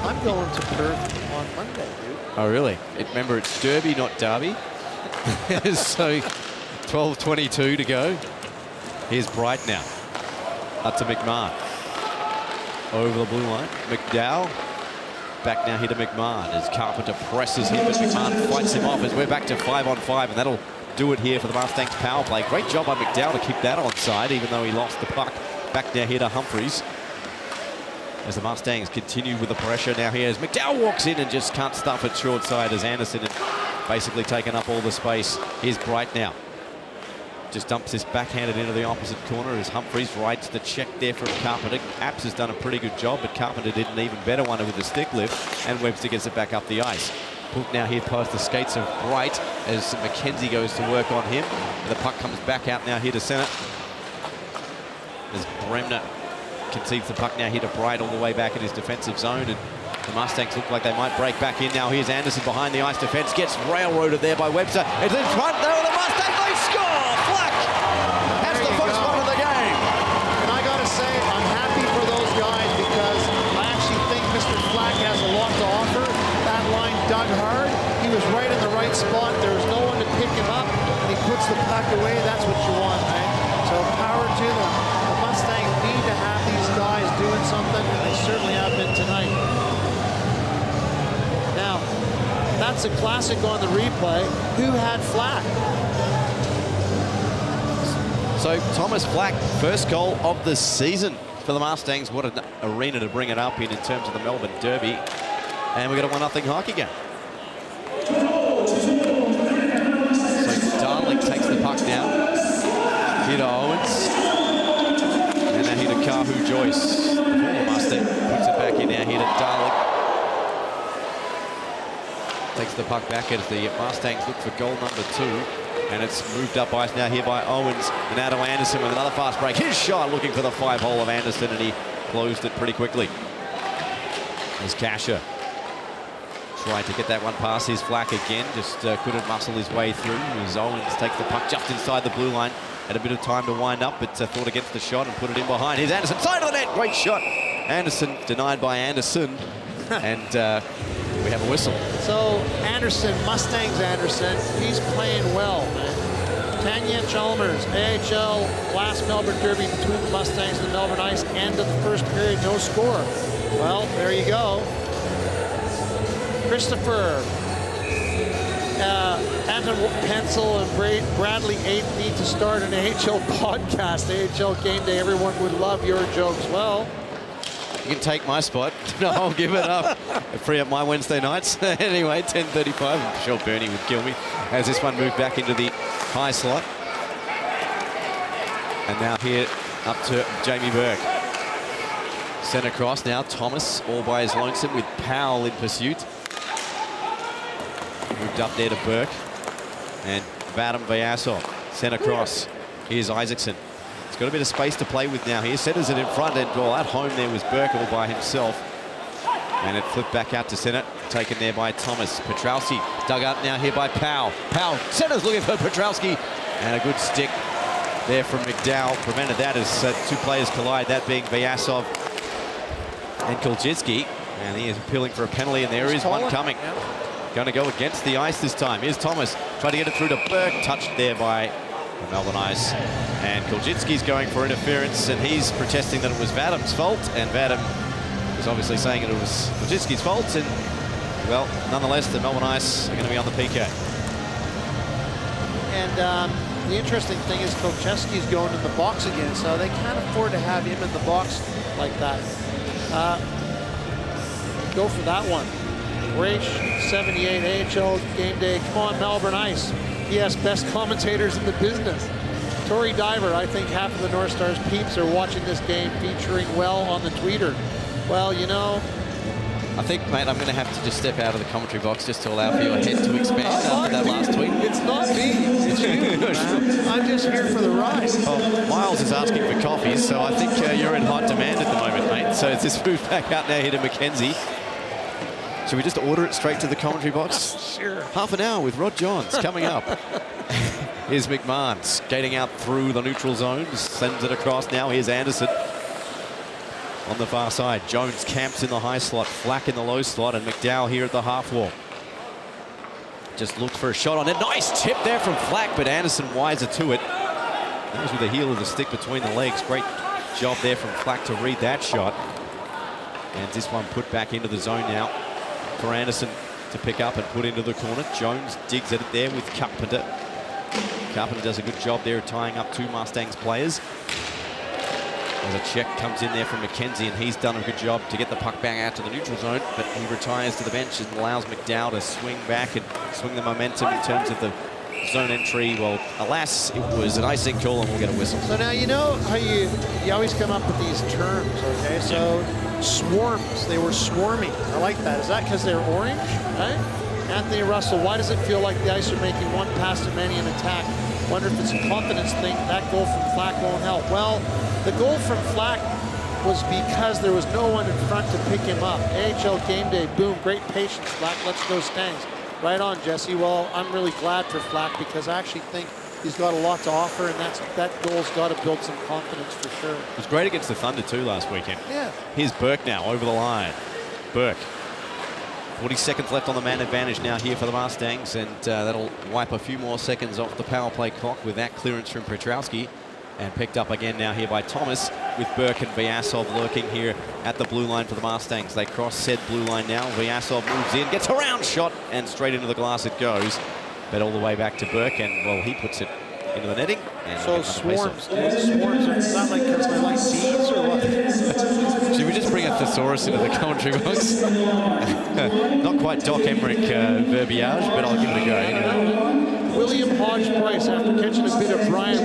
I'm going to Perth on Monday, dude. Oh, really? Remember, it's Derby, not Derby. So, 12:22 to go. Here's Bright now. Up to McMahon. Over the blue line. McDowell. Back now here to McMahon as Carpenter presses him, but McMahon fights him off as we're back to 5-on-5, and that'll do it here for the Mustangs power play. Great job by McDowell to keep that onside, even though he lost the puck. Back now here to Humphreys. As the Mustangs continue with the pressure now here as McDowell walks in and just can't stuff it short side as Anderson had basically taken up all the space. Here's Bright now. Just dumps this backhanded into the opposite corner as Humphreys writes the check there from Carpenter. Apps has done a pretty good job, but Carpenter did an even better one with the stick lift, and Webster gets it back up the ice. Pulled now here past the skates of Bright as McKenzie goes to work on him. And the puck comes back out now here to centre as Bremner concedes the puck now here to Bright all the way back in his defensive zone, and the Mustangs look like they might break back in now. Here's Anderson behind the ice defence, gets railroaded there by Webster. It's in front though, the Mustangs, they score! Flack! That's the first one of the game. And I gotta say, I'm happy for those guys because I actually think Mr. Flack has a lot to offer. That line dug hard. He was right in the right spot. There was no one to pick him up, and he puts the puck away. That's what you want, right? So power to them. The Mustangs need to have these guys doing something, and they certainly have been tonight. Now, that's a classic on the replay. Who had Flack? So Thomas Flack, first goal of the season for the Mustangs. What an arena to bring it up in terms of the Melbourne Derby. And we've got a 1-0 hockey game. So Darling takes the puck down. Here to Owens. And then here to Kahu Joyce. The former Mustang puts it back in now here to Darling. Takes the puck back as the Mustangs look for goal number 2. And it's moved up ice now here by Owens. And now to Anderson with another fast break. His shot looking for the 5-hole of Anderson, and he closed it pretty quickly. As Kasher tried to get that one past his Flack again. Just couldn't muscle his way through. As Owens takes the puck just inside the blue line. Had a bit of time to wind up, but thought against the shot and put it in behind. Here's Anderson, side of the net. Great shot. Anderson denied by Anderson. And we have a whistle. So Anderson, Mustangs Anderson, he's playing well, man. Tanya Chalmers, AHL, last Melbourne Derby between the Mustangs and the Melbourne Ice. End of the first period, no score. Well, there you go. Christopher, Anton Hensel and Bradley 8 need to start an AHL podcast. AHL Game Day, everyone would love your jokes. Well, you can take my spot. No, I'll give it up. Free up my Wednesday nights. Anyway, 10:35. I'm sure Bernie would kill me as this one moved back into the high slot. And now here up to Jamie Burke. Centre cross now. Thomas all by his lonesome with Powell in pursuit. Moved up there to Burke. And Vadim Vyasov. Centre cross. Here's Isaacson. He's got a bit of space to play with now here. Centres it in front, and well, at home there was Burke all by himself. And it flipped back out to centre. Taken there by Thomas. Petrowski dug up now here by Powell. Powell, centre's looking for Petrowski. And a good stick there from McDowell. Prevented that as two players collide, that being Vyasov and Kulczycki. And he is appealing for a penalty, and there is one coming. Going to go against the ice this time. Here's Thomas. Trying to get it through to Burke. Touched there by the Melbourne Ice. And Kulczycki's going for interference, and he's protesting that it was Vadim's fault. And Vadim was obviously saying that it was Kulczycki's fault. And, well, nonetheless, the Melbourne Ice are going to be on the PK. And the interesting thing is Kulczycki's going in the box again, so they can't afford to have him in the box like that. Go for that one. Raish, 78, AHL Game Day. Come on, Melbourne Ice. Yes, best commentators in the business. Tori Diver, I think half of the North Stars peeps are watching this game featuring well on the tweeter. Well, you know, I think, mate, I'm going to have to just step out of the commentary box just to allow for your head to expand after that last tweet. It's not me, it's you. I'm just here for the ride. Well, Miles is asking for coffee, so I think you're in hot demand at the moment, mate. So it's just moved back out now here to McKenzie. Should we just order it straight to the commentary box? Sure. Half an hour with Rod Johns coming up. Here's McMahon skating out through the neutral zone, sends it across. Now here's Anderson on the far side. Jones camps in the high slot, Flack in the low slot, and McDowell here at the half wall. Just looked for a shot on it. Nice tip there from Flack, but Anderson wiser to it. That was with the heel of the stick between the legs. Great job there from Flack to read that shot. And this one put back into the zone now for Anderson to pick up and put into the corner. Jones digs at it there with Carpenter. Carpenter does a good job there of tying up two Mustangs players. As a check comes in there from McKenzie, and he's done a good job to get the puck back out to the neutral zone, but he retires to the bench and allows McDowell to swing back and swing the momentum in terms of the zone entry. Well, alas, it was an icing call, and we'll get a whistle. So now you know how you always come up with these terms, okay? So swarms, they were swarming. I like that. Is that because they're orange, right? Anthony Russell, why does it feel like the Ice are making one pass to many in attack? Wonder if it's a confidence thing. That goal from Flack won't help. Well, the goal from Flack was because there was no one in front to pick him up. AHL game day, boom, great patience, Flack, let's go Stangs. Right on, Jesse. Well, I'm really glad for Flack because I actually think he's got a lot to offer, and that goal's got to build some confidence for sure. It was great against the Thunder too last weekend. Yeah. Here's Burke now over the line. Burke. 40 seconds left on the man advantage now here for the Mustangs, and that'll wipe a few more seconds off the power play clock with that clearance from Petrowski. And picked up again now here by Thomas, with Burke and Vyasov lurking here at the blue line for the Mustangs. They cross said blue line now. Vyasov moves in, gets a round shot, and straight into the glass it goes. But all the way back to Burke, and well, he puts it into the netting. And so swarms, swarms. It's not like because they like bees or what? Should we just bring a thesaurus into the commentary box? Not quite Doc Emmerich verbiage, but I'll give it a go anyway. William Hodge Price, after catching a bit of Brian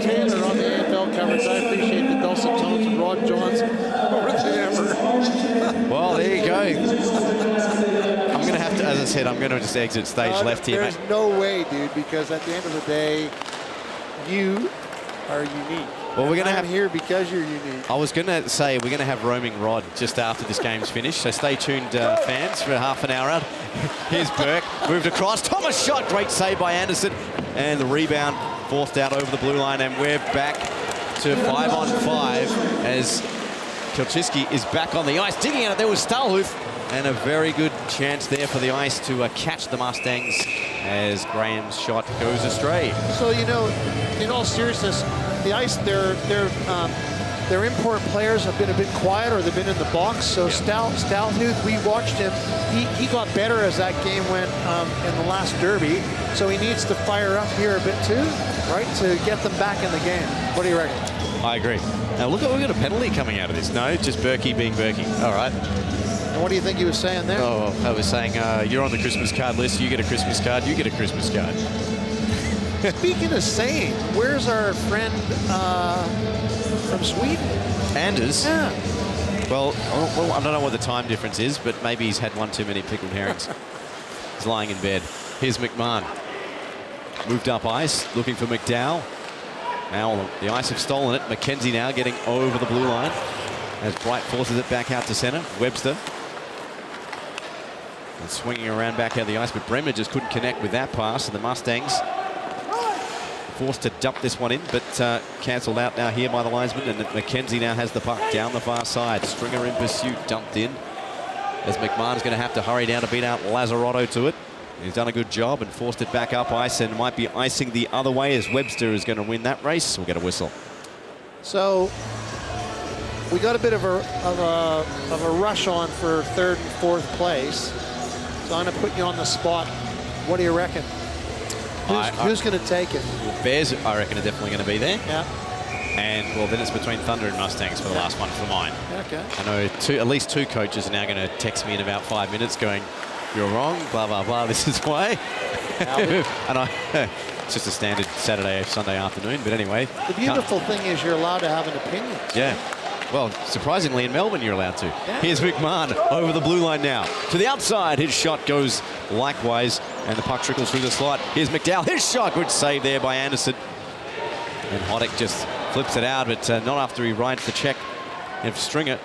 Taylor on the AFL coverage, I appreciate the dulcet tones of Rod Johns over the hammer. Well, there you go. I'm going to have to, as I said, I'm going to just exit stage left here. There's no way, dude, because at the end of the day, you are unique. Well, we're going to have here because you're unique. I was going to say we're going to have roaming Rod just after this game's finished, so stay tuned, fans, for half an hour out. Here's Burke, moved across. Thomas shot, great save by Anderson, and the rebound forced out over the blue line, and we're back to 5-on-5 as Kilchiski is back on the ice. Digging at it, there was Stahlhuth, and a very good chance there for the Ice to catch the Mustangs as Graham's shot goes astray. So, you know, in all seriousness, the Ice, their import players have been a bit quiet, or they've been in the box. So Stahlhuth, we watched him. He got better as that game went in the last derby. So he needs to fire up here a bit too, right, to get them back in the game. What do you reckon? I agree. Now look, we've got a penalty coming out of this. No, just Berkey being Berkey. All right. And what do you think he was saying there? Oh, I was saying, you're on the Christmas card list. You get a Christmas card. You get a Christmas card. Speaking of saying, where's our friend from Sweden? Anders? Yeah. Well, I don't know what the time difference is, but maybe he's had one too many pickled herrings. He's lying in bed. Here's McMahon. Moved up ice, looking for McDowell. Now the Ice have stolen it. McKenzie now getting over the blue line as Bright forces it back out to center. Webster. And swinging around back out of the ice, but Bremer just couldn't connect with that pass, and the Mustangs forced to dump this one in, but cancelled out now here by the linesman, and McKenzie now has the puck down the far side. Stringer in pursuit, dumped in, as McMahon's going to have to hurry down to beat out Lazzarotto to it. He's done a good job and forced it back up ice, and might be icing the other way as Webster is going to win that race. We'll get a whistle. So we got a bit of a rush on for third and fourth place. So I'm going to put you on the spot. What do you reckon? Who's going to take it? Bears, I reckon, are definitely going to be there. Yeah. And, well, then it's between Thunder and Mustangs for the last one for mine. Okay. I know at least two coaches are now going to text me in about 5 minutes going, "You're wrong, blah, blah, blah, this is why." And it's just a standard Saturday, Sunday afternoon, but anyway. The beautiful thing is you're allowed to have an opinion. Yeah. Well, surprisingly, in Melbourne, you're allowed to. Yeah. Here's McMahon over the blue line now. To the outside, his shot goes likewise, and the puck trickles through the slot. Here's McDowell, his shot, good save there by Anderson. And Hoddick just flips it out, but not after he rides the check of Stringer.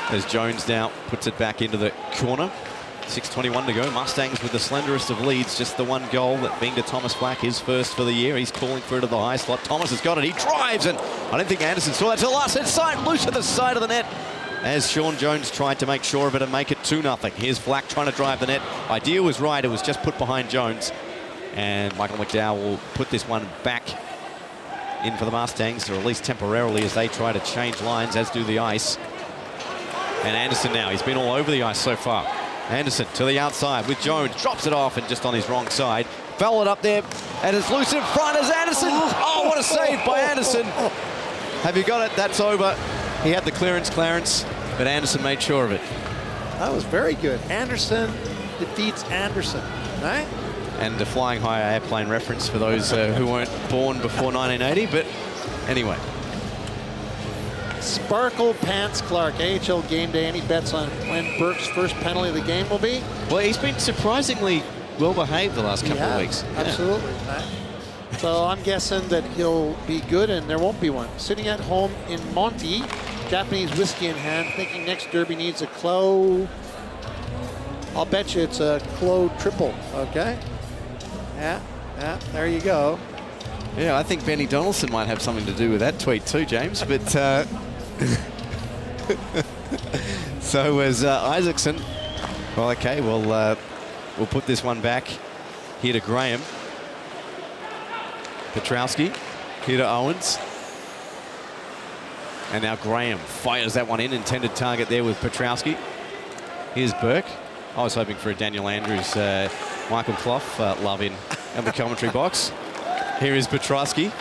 As Jones now puts it back into the corner. 6:21 to go. Mustangs with the slenderest of leads. Just the one goal, that being to Thomas Flack, his first for the year. He's calling for it to the high slot. Thomas has got it. He drives, and I don't think Anderson saw that till the last hit side. Loose at the side of the net as Sean Jones tried to make sure of it and make it 2-0. Here's Flack trying to drive the net. Idea was right. It was just put behind Jones. And Michael McDowell will put this one back in for the Mustangs, or at least temporarily, as they try to change lines, as do the Ice. And Anderson now. He's been all over the ice so far. Anderson to the outside with Jones, drops it off and just on his wrong side. Foul it up there, and it's loose in front as Anderson. Oh, what a save by Anderson. Have you got it? That's over. He had the clearance, but Anderson made sure of it. That was very good. Anderson defeats Anderson, right? And the flying high airplane reference for those who weren't born before 1980, but anyway. Sparkle Pants Clark, AHL Game Day. Any bets on when Burke's first penalty of the game will be? Well, he's been surprisingly well behaved the last couple of weeks. Absolutely. Yeah. So I'm guessing that he'll be good and there won't be one. Sitting at home in Monty, Japanese whiskey in hand, thinking next derby needs a Clo. I'll bet you it's a Clo triple, okay? Yeah, there you go. Yeah, I think Benny Donaldson might have something to do with that tweet too, James, but so was Isaacson. Well, okay, we'll put this one back here to Graham. Petrowski here to Owens. And now Graham fires that one in, intended target there with Petrowski. Here's Burke. I was hoping for a Daniel Andrews, Michael Clough love in the commentary box. Here is Petrowski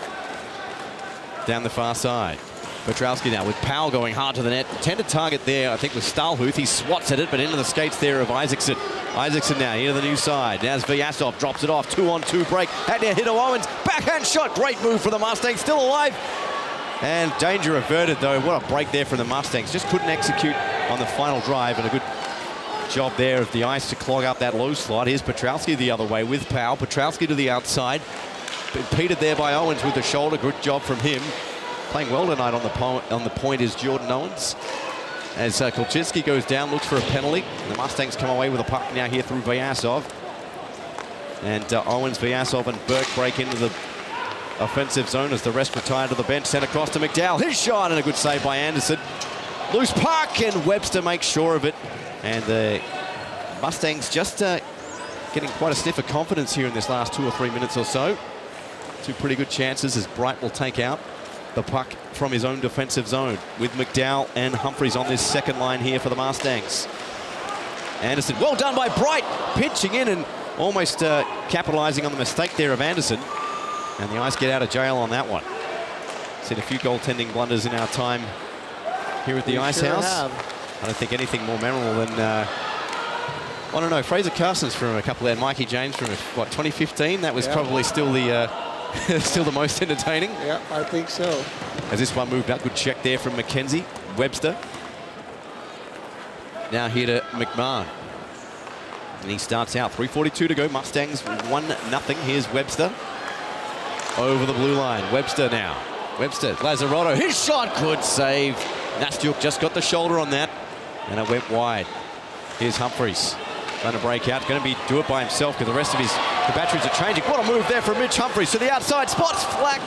down the far side. Petrowski now with Powell going hard to the net. Intended target there, I think, was Stahlhuth. He swats at it, but into the skates there of Isaacson. Isaacson now here to the new side. Now Vyasov drops it off. 2-on-2 break. Had to hit Owens. Backhand shot. Great move for the Mustangs. Still alive. And danger averted, though. What a break there from the Mustangs. Just couldn't execute on the final drive, and a good job there of the Ice to clog up that low slot. Here's Petrowski the other way with Powell. Petrowski to the outside. Impeded there by Owens with the shoulder. Good job from him. Playing well tonight on the point is Jordan Owens. As Kolczynski goes down, looks for a penalty. The Mustangs come away with a puck now here through Vyasov. And Owens, Vyasov and Burke break into the offensive zone as the rest retire to the bench. Sent across to McDowell. His shot and a good save by Anderson. Loose puck, and Webster makes sure of it. And the Mustangs just getting quite a sniff of confidence here in this last 2 or 3 minutes or so. Two pretty good chances as Bright will take out the puck from his own defensive zone with McDowell and Humphreys on this second line here for the Mustangs. Anderson, well done by Bright, pitching in and almost capitalizing on the mistake there of Anderson. And the Ice get out of jail on that one. Seen a few goaltending blunders in our time here at the Ice House. I don't think anything more memorable than, I don't know, Fraser Carson's from a couple there, Mikey James from, what, 2015? That was probably still the still the most entertaining. Yeah, I think so. As this one moved up, good check there from McKenzie. Webster. Now here to McMahon. And he starts out, 3:42 to go. Mustangs 1-0. Here's Webster. Over the blue line. Webster now. Webster, Lazzarotto, his shot, good save. Nastyuk just got the shoulder on that, and it went wide. Here's Humphreys. Going to break out, going to do it by himself because the rest of his batteries are changing. What a move there from Mitch Humphreys to the outside, spots Flack.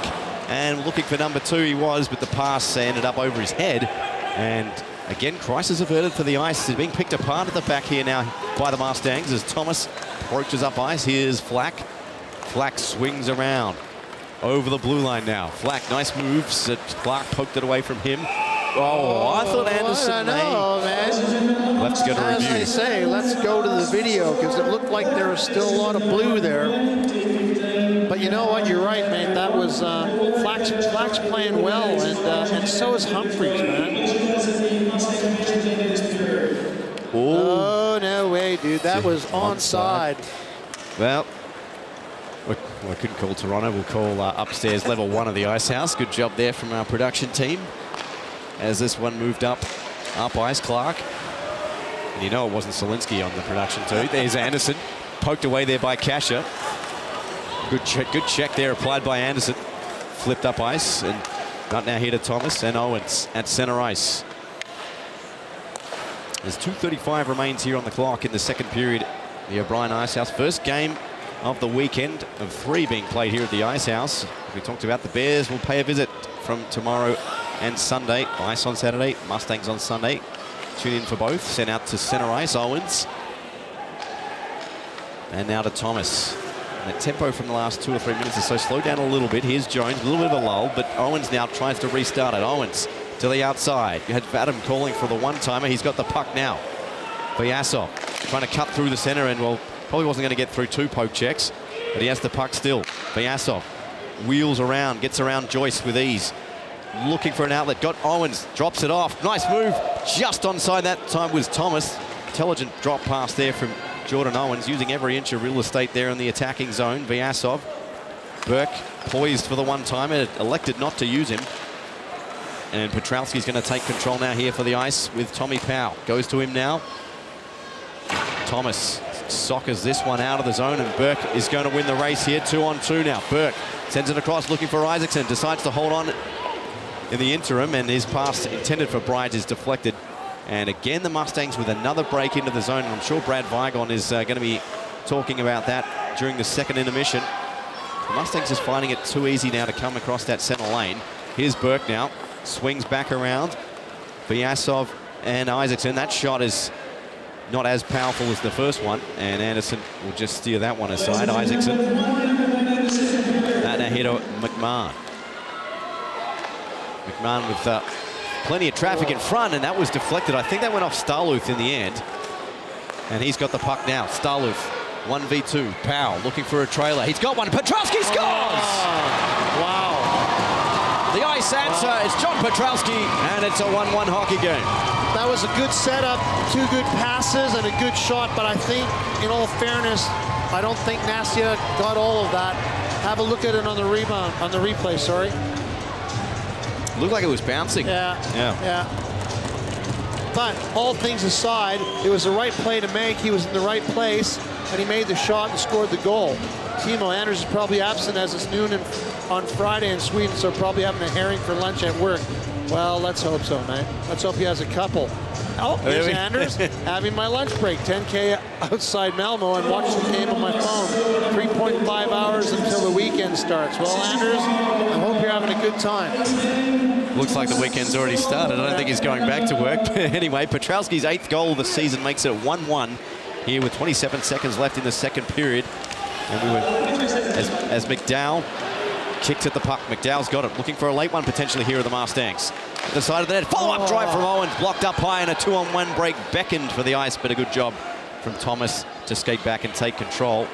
And looking for number 2 he was, but the pass ended up over his head. And again, crisis averted for the Ice. They're being picked apart at the back here now by the Mustangs as Thomas approaches up ice. Here's Flack. Flack swings around. Over the blue line now. Flack, nice moves. Clark poked it away from him. Oh, I thought Anderson I know, man. Let's go to As review. I say, let's go to the video because it looked like there was still a lot of blue there. But you know what? You're right, man. That was Flack's playing well, and so is Humphreys, man. Oh, no way, dude. That was onside. Well, we couldn't call Toronto. We'll call upstairs level 1 of the Ice House. Good job there from our production team. As this one moved up ice, Clark. And you know it wasn't Solinsky on the production too. There's Anderson, poked away there by Kasha. Good check there applied by Anderson. Flipped up ice, and not now here to Thomas and Owens at center ice. There's 2:35 remains here on the clock in the second period. The O'Brien Icehouse, first game of the weekend of 3 being played here at the Icehouse. We talked about the Bears will pay a visit from tomorrow and Sunday. Ice on Saturday, Mustangs on Sunday. Tune in for both. Sent out to center ice, Owens. And now to Thomas. And the tempo from the last 2 or 3 minutes is so slowed down a little bit. Here's Jones, a little bit of a lull, but Owens now tries to restart it. Owens to the outside. You had Vadim calling for the one-timer. He's got the puck now. Vyasov trying to cut through the center and, well, probably wasn't going to get through 2 poke checks, but he has the puck still. Vyasov wheels around, gets around Joyce with ease. Looking for an outlet, got Owens, drops it off. Nice move, just onside that time was Thomas. Intelligent drop pass there from Jordan Owens, using every inch of real estate there in the attacking zone. Vyasov, Burke poised for the one-timer, elected not to use him. And Petrowski's going to take control now here for the Ice with Tommy Powell. Goes to him now. Thomas soccers this one out of the zone, and Burke is going to win the race here. 2-on-2 now. Burke sends it across, looking for Isaacson. Decides to hold on in the interim, and his pass intended for Bryant is deflected. And again, the Mustangs with another break into the zone, and I'm sure Brad Vigon is going to be talking about that during the second intermission. The Mustangs is finding it too easy now to come across that center lane. Here's Burke now. Swings back around. Vyasov and Isaacson. That shot is not as powerful as the first one, and Anderson will just steer that one aside. Isaacson. That now hit McMahon. McMahon with plenty of traffic in front, and that was deflected. I think that went off Starluth in the end. And he's got the puck now. Starluth, 1v2. Powell looking for a trailer. He's got one. Petrowski scores! Wow. The Ice answer is John Petrowski, and it's a 1-1 hockey game. That was a good setup, 2 good passes and a good shot, but I think, in all fairness, I don't think Nastia got all of that. Have a look at it on the rebound, on the replay, sorry. Looked like it was bouncing. Yeah. But all things aside, it was the right play to make. He was in the right place, and he made the shot and scored the goal. Timo Anders is probably absent as it's noon on Friday in Sweden, so probably having a herring for lunch at work. Well, let's hope so, man. Let's hope he has a couple. Oh, there's Anders having my lunch break. 10K outside Malmo and watching the game on my phone. 3.5 hours until the weekend starts. Well, Anders, I hope you're having a good time. Looks like the weekend's already started. I don't think he's going back to work. But anyway, Petrowski's 8th goal of the season makes it 1-1 here with 27 seconds left in the second period. And we were, as McDowell kicks at the puck. McDowell's got it, looking for a late one potentially here at the Mustangs. At the side of the net, follow-up drive from Owens, blocked up high, and a 2-on-1 break beckoned for the Ice, but a good job from Thomas to skate back and take control.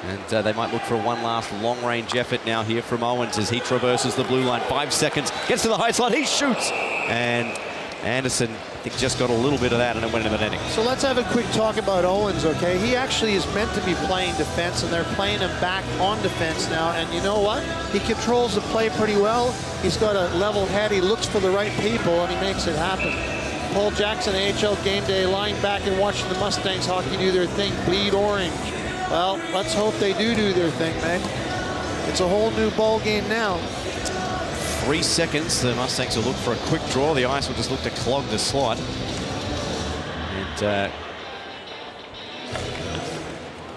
And they might look for one last long-range effort now here from Owens as he traverses the blue line. 5 seconds, gets to the high slot, he shoots! And Anderson, I think, just got a little bit of that and it went into the netting. So let's have a quick talk about Owens, okay? He actually is meant to be playing defense, and they're playing him back on defense now. And you know what? He controls the play pretty well. He's got a level head. He looks for the right people, and he makes it happen. Paul Jackson, AHL Game Day, lying back and watching the Mustangs hockey do their thing, bleed orange. Well, let's hope they do their thing, man. It's a whole new ball game now. 3 seconds. The Mustangs will look for a quick draw. The Ice will just look to clog the slot. And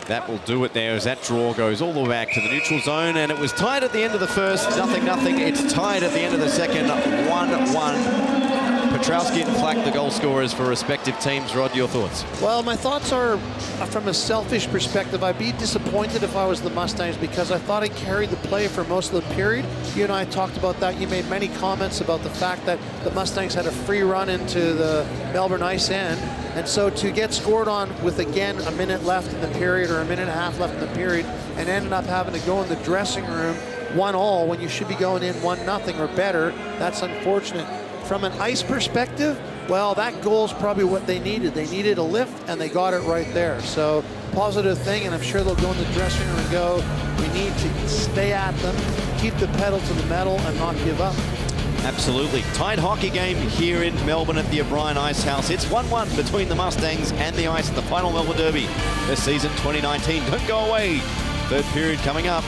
that will do it there as that draw goes all the way back to the neutral zone. And it was tied at the end of the first. 0-0. It's tied at the end of the second. 1-1. Petrowski and Flack, the goal scorers for respective teams. Rod, your thoughts? Well, my thoughts are, from a selfish perspective, I'd be disappointed if I was the Mustangs because I thought I carried the play for most of the period. You and I talked about that. You made many comments about the fact that the Mustangs had a free run into the Melbourne ice end. And so to get scored on with, again, a minute left in the period or a minute and a half left in the period and ended up having to go in the dressing room 1-1 when you should be going in 1-0 or better, that's unfortunate. From an Ice perspective, well, that goal is probably what they needed. They needed a lift, and they got it right there. So, positive thing, and I'm sure they'll go in the dressing room and go, we need to stay at them, keep the pedal to the metal, and not give up. Absolutely. Tied hockey game here in Melbourne at the O'Brien Icehouse. It's 1-1 between the Mustangs and the Ice in the final Melbourne Derby this season 2019. Don't go away. Third period coming up.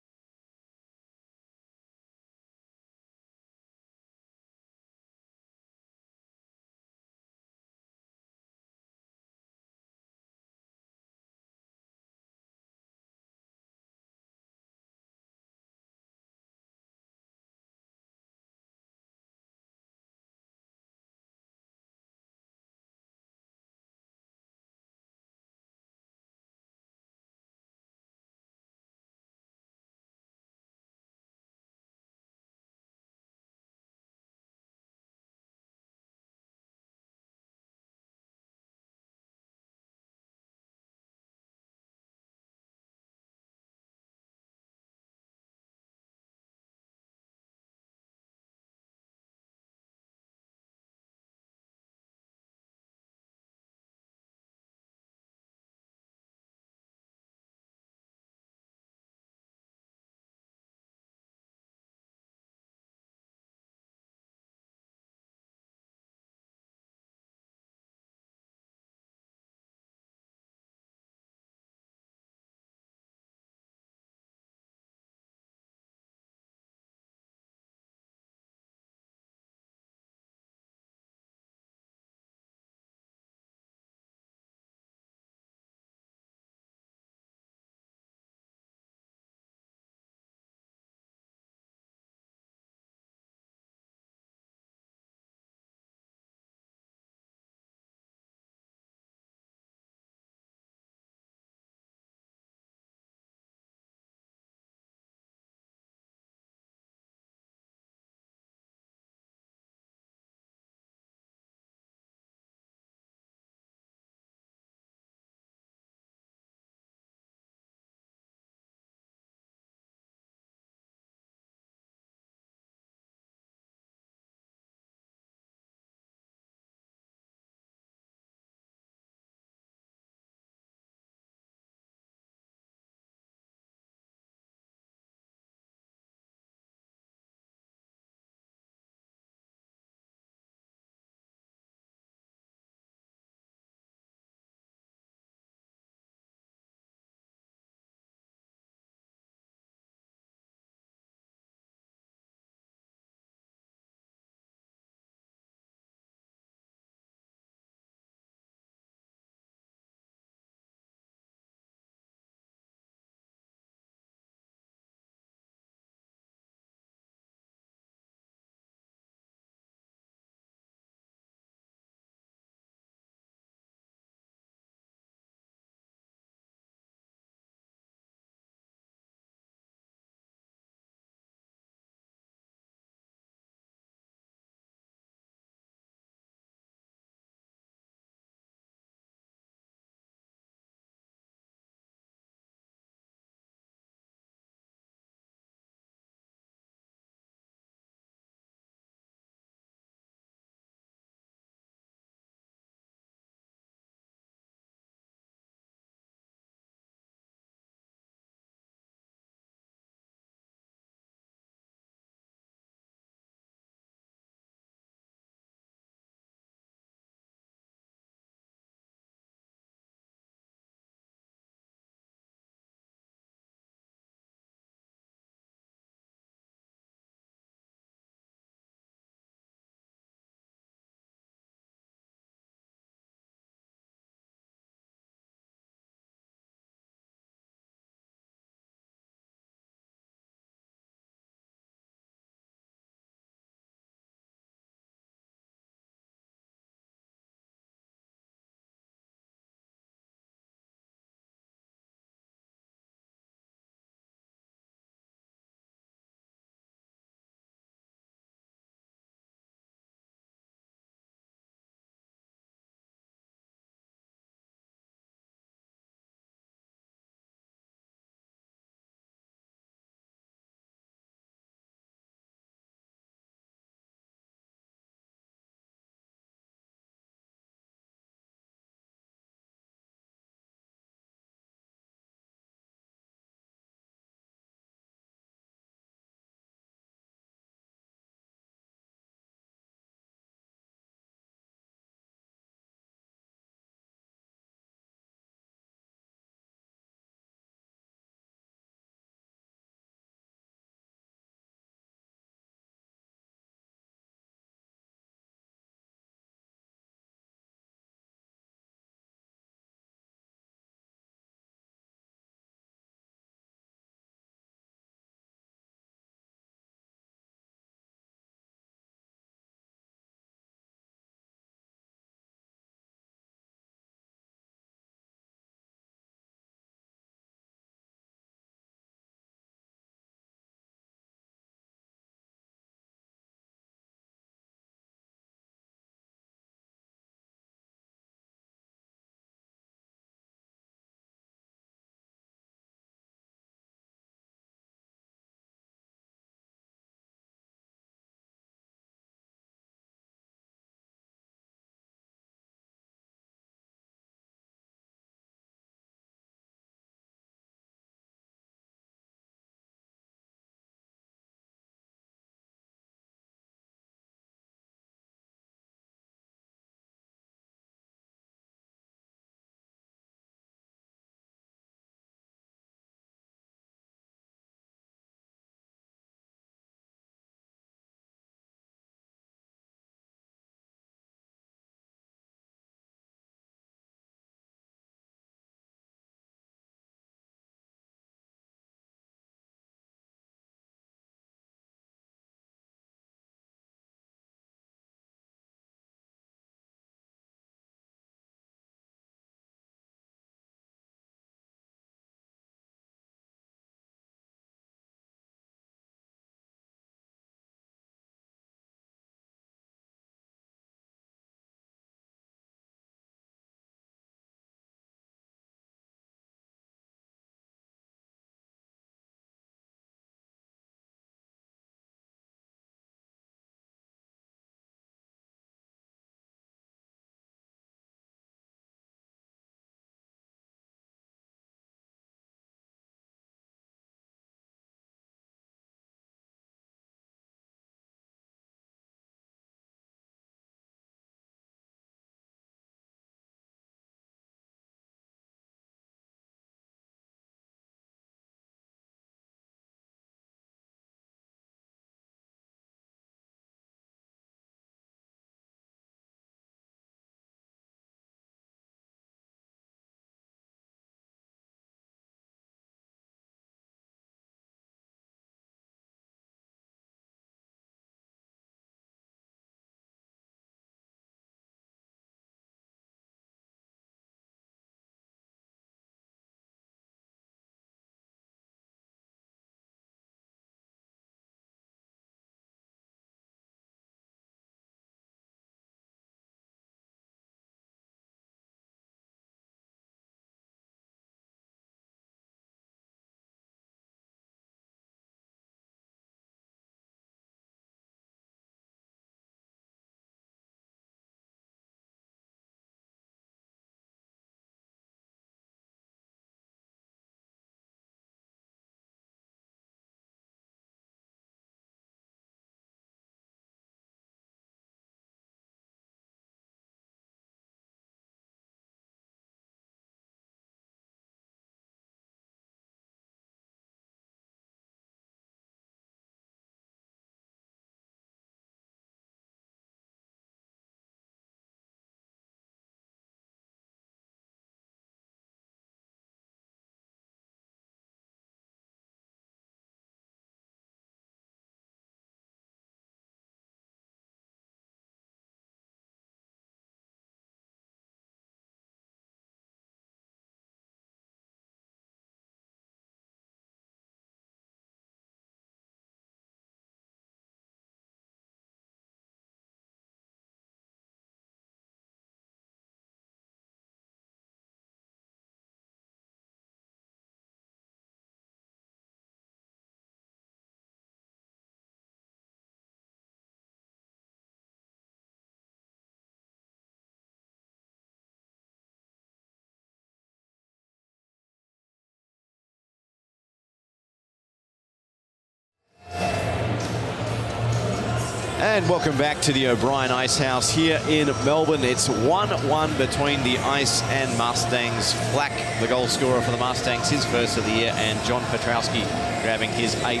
And welcome back to the O'Brien Ice House here in Melbourne. It's 1-1 between the Ice and Mustangs. Flack, the goal scorer for the Mustangs, his first of the year, and John Petrowski grabbing his 8th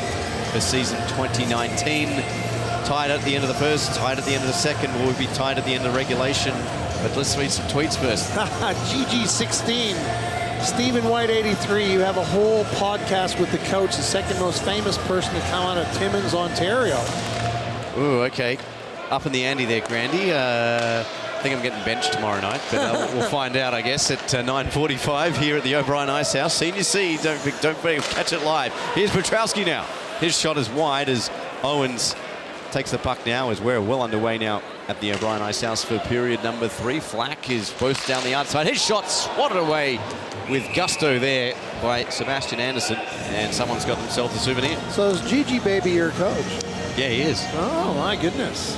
for season 2019. Tied at the end of the first, tied at the end of the second. Will be tied at the end of regulation. But let's read some tweets first. GG16. Stephen White 83. You have a whole podcast with the coach, the second most famous person to come out of Timmins, Ontario. Ooh, okay. Up in the ante there, Grandy. I think I'm getting benched tomorrow night, but we'll find out, I guess, at 9:45 here at the O'Brien Ice House. Senior C, don't forget, catch it live. Here's Petrowski now. His shot is wide as Owens takes the puck now, as we're well underway now at the O'Brien Ice House for period number 3. Flack is both down the outside. His shot swatted away with gusto there by Sebastian Anderson, and someone's got themselves a souvenir. So is Gigi Baby your coach? Yeah, he is. Oh, my goodness.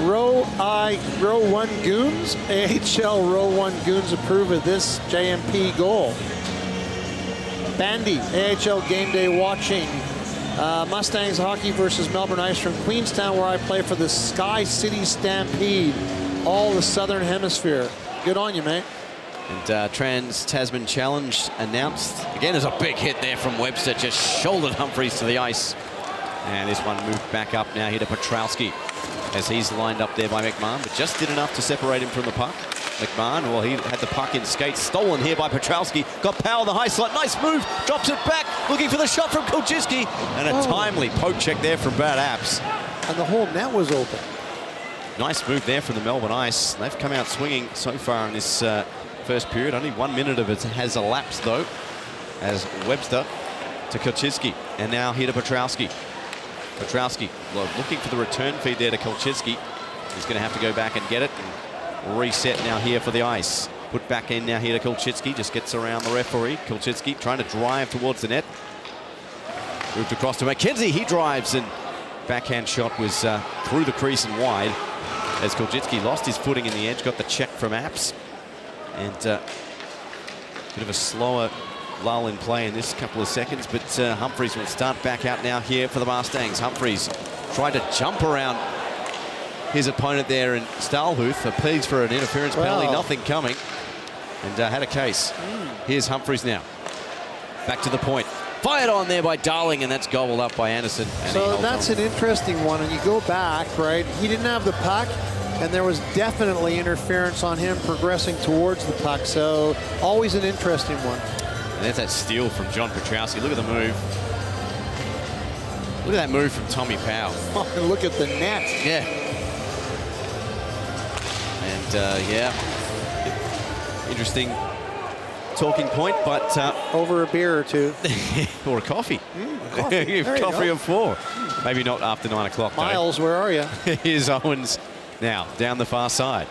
Row 1 Goons, AHL Row 1 Goons approve of this JMP goal. Bandy, AHL Game Day watching. Mustangs hockey versus Melbourne Ice from Queenstown, where I play for the Sky City Stampede, all the Southern Hemisphere. Good on you, mate. And Trans-Tasman Challenge announced. Again, there's a big hit there from Webster, just shouldered Humphreys to the ice. And this one moved back up now here to Petrowski as he's lined up there by McMahon, but just did enough to separate him from the puck. McMahon, well, he had the puck in skates, stolen here by Petrowski, got power on the high slot, nice move, drops it back, looking for the shot from Kulczycki, and a timely poke check there from Brad Apps. And the whole net was open. Nice move there from the Melbourne Ice. They've come out swinging so far in this first period. Only 1 minute of it has elapsed, though, as Webster to Kulczycki, and now here to Petrowski. Petrowski looking for the return feed there to Kulczycki. He's going to have to go back and get it. And reset now here for the Ice. Put back in now here to Kulczycki. Just gets around the referee. Kulczycki trying to drive towards the net. Moved across to McKenzie. He drives, and backhand shot was through the crease and wide as Kulczycki lost his footing in the edge. Got the check from Apps. And bit of a slower lull in play in this couple of seconds, but Humphreys will start back out now here for the Mustangs. Humphreys tried to jump around his opponent there in Stahlhuth, appeals for an interference penalty, nothing coming, and had a case. Here's Humphreys now. Back to the point. Fired on there by Darling, and that's gobbled up by Anderson. So that's an interesting one, and you go back, right? He didn't have the puck, and there was definitely interference on him progressing towards the puck, so always an interesting one. And there's that steal from John Petrowski. Look at the move. Look at that move from Tommy Powell. Oh, and look at the net. Yeah. And yeah, interesting talking point, but over a beer or two. or a coffee. Coffee. Coffee or 4. Maybe not after 9 o'clock. Miles, where are you? Here's Owens now down the far side,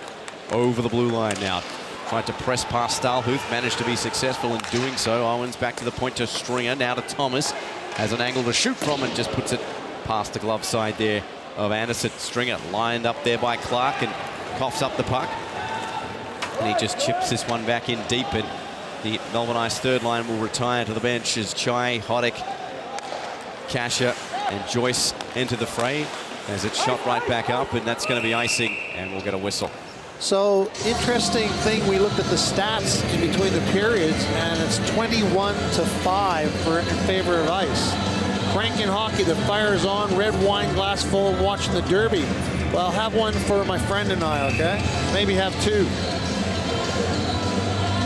over the blue line now. Tried to press past Stahlhuth, managed to be successful in doing so. Owens back to the point to Stringer, now to Thomas. Has an angle to shoot from and just puts it past the glove side there of Anderson. Stringer lined up there by Clark and coughs up the puck. And he just chips this one back in deep, and the Melbourne Ice third line will retire to the bench as Chai, Hoddick, Kasha and Joyce enter the fray as it's shot right back up, and that's going to be icing, and we'll get a whistle. So, interesting thing, we looked at the stats in between the periods, and it's 21-5 in favor of Ice. Cranking hockey, the fire's on, red wine glass full, watching the Derby. Well, have one for my friend and I, okay? Maybe have 2.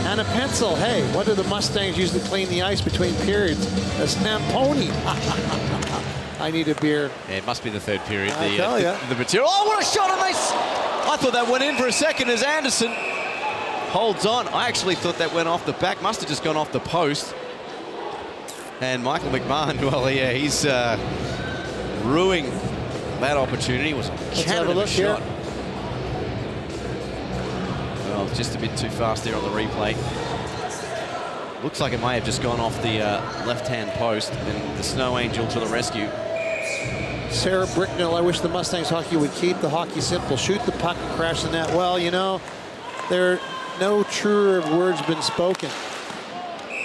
And a pencil. Hey, what do the Mustangs use to clean the ice between periods? A Snamponi. I need a beer. Yeah, it must be the third period. I tell ya. The material. Oh, what a shot! And I thought that went in for a second as Anderson holds on. I actually thought that went off the back. Must have just gone off the post. And Michael McMahon, well, yeah, he's ruining that opportunity. It was a cannon of a shot. Here. Well, just a bit too fast there on the replay. Looks like it may have just gone off the left-hand post, and the Snow Angel to the rescue. Sarah Bricknell, I wish the Mustangs hockey would keep the hockey simple. Shoot the puck and crash the net. Well, you know, there no truer words been spoken.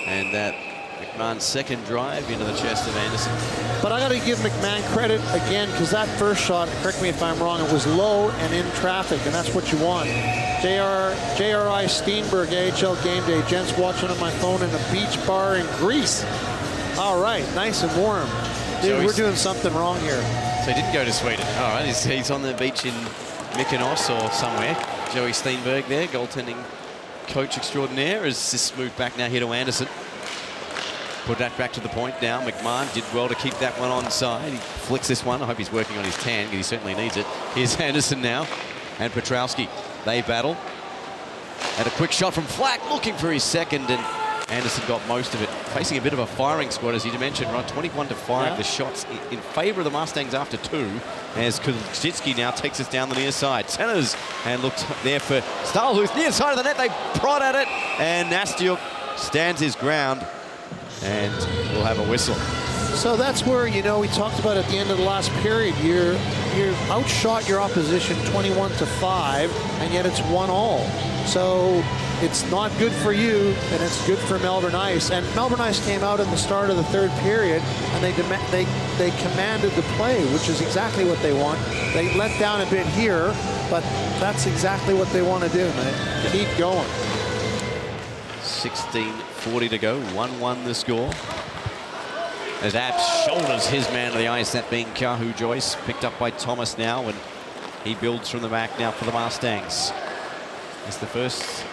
And that McMahon's second drive into the chest of Anderson. But I got to give McMahon credit again, because that first shot, correct me if I'm wrong, it was low and in traffic, and that's what you want. JRI Steenberg, AHL Game Day. Gents watching on my phone in a beach bar in Greece. All right, nice and warm. Dude, So we're doing something wrong here. So he didn't go to Sweden. All right, he's on the beach in Mykonos or somewhere. Joey Steenberg there, goaltending coach extraordinaire, as this moved back now here to Anderson. Put that back to the point now. McMahon did well to keep that one onside. He flicks this one. I hope he's working on his tan, because he certainly needs it. Here's Anderson now and Petrowski. They battle. And a quick shot from Flack, looking for his second, and Anderson got most of it. Facing a bit of a firing squad, as you mentioned, right? 21-5, Yeah. the shots in favour of the Mustangs after 2, as Kozicki now takes us down the near side. Centers, and looked there for Stahl, who's near side of the net. They prod at it, and Nastyuk stands his ground, and we'll have a whistle. So that's where, you know, we talked about at the end of the last period, you outshot your opposition 21-5, and yet it's 1-1. So it's not good for you, and it's good for Melbourne Ice. And Melbourne Ice came out in the start of the third period, and they commanded the play, which is exactly what they want. They let down a bit here, but that's exactly what they want to do, man. Keep going. 16:40 to go, 1-1 the score. As Apps shoulders his man to the ice, that being Kahu Joyce, picked up by Thomas now, and he builds from the back now for the Mustangs. It's the first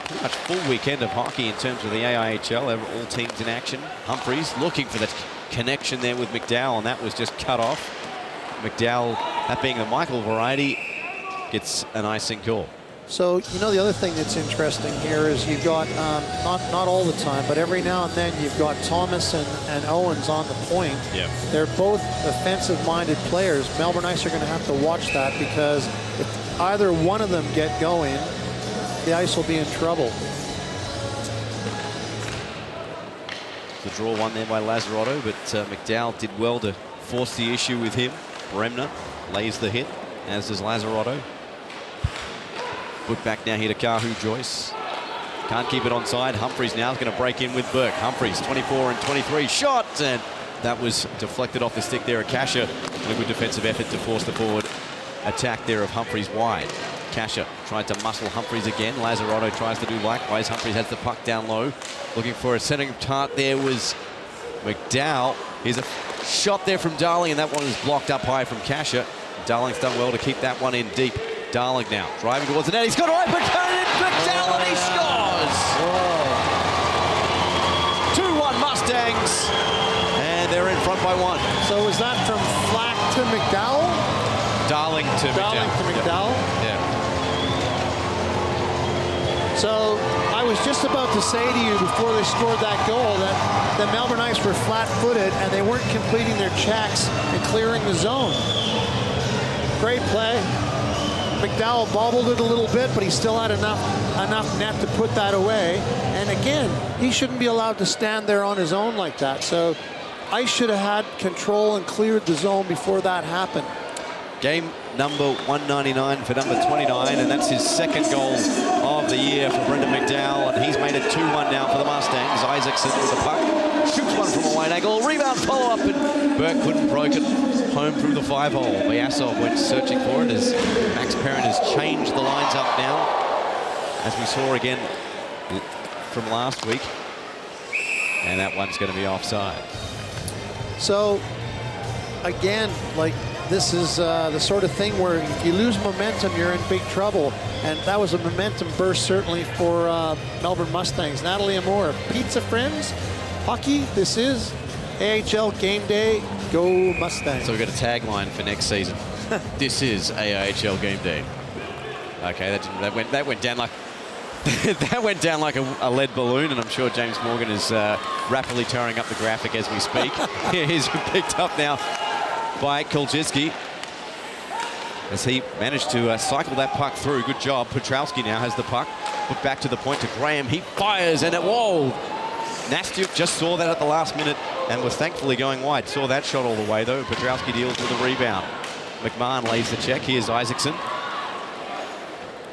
pretty much full weekend of hockey in terms of the AIHL, all teams in action. Humphreys looking for the connection there with McDowell, and that was just cut off. McDowell, that being the Michael variety, gets an icing call. So, you know, the other thing that's interesting here is you've got, not all the time, but every now and then you've got Thomas and Owens on the point. Yeah. They're both offensive-minded players. Melbourne Ice are going to have to watch that, because if either one of them get going, the Ice will be in trouble. The draw one there by Lazzarotto, but McDowell did well to force the issue with him. Bremner lays the hit, as does Lazzarotto. Put back now here to Kahu Joyce. Can't keep it onside. Humphreys now is going to break in with Burke. Humphreys, 24 and 23. Shot! And that was deflected off the stick there at Kasha. And a good defensive effort to force the forward attack there of Humphreys wide. Kasha tried to muscle Humphreys again. Lazzarotto tries to do likewise. Humphreys has the puck down low. Looking for a centering tart there was McDowell. Here's a shot there from Darling, and that one is blocked up high from Kasha. Darling's done well to keep that one in deep. Darling now driving towards the net. He's got an open cut in McDowell, and he scores! 2-1 Mustangs, and they're in front by 1. So was that from Flack to McDowell? Darling to McDowell? Yeah. So I was just about to say to you before they scored that goal that the Melbourne Ice were flat-footed and they weren't completing their checks and clearing the zone. Great play. McDowell bobbled it a little bit, but he still had enough net to put that away. And again, he shouldn't be allowed to stand there on his own like that. So Ice should have had control and cleared the zone before that happened. Game number 199 for number 29, and that's his second goal of the year for Brendan McDowell, and he's made it 2-1 now for the Mustangs. Isaacson with the puck, shoots one from a wide angle, rebound follow-up, and Burke couldn't break it home through the 5-hole. Vyasov went searching for it as Max Perrin has changed the lines up now, as we saw again from last week, and that one's going to be offside. So, again, like, this is the sort of thing where if you lose momentum, you're in big trouble. And that was a momentum burst, certainly, for Melbourne Mustangs. Natalie Amore, pizza friends, hockey, this is AHL Game Day, go Mustangs. So we've got a tagline for next season. This is AIHL Game Day. Okay, that went down like that went down like a lead balloon, and I'm sure James Morgan is rapidly tearing up the graphic as we speak. He's picked up now by Kolczewski as he managed to cycle that puck through. Good job. Petrowski now has the puck. Put back to the point to Graham. He fires, and whoa! Nastyuk just saw that at the last minute and was thankfully going wide. Saw that shot all the way, though. Petrowski deals with a rebound. McMahon lays the check. Here's Isaacson.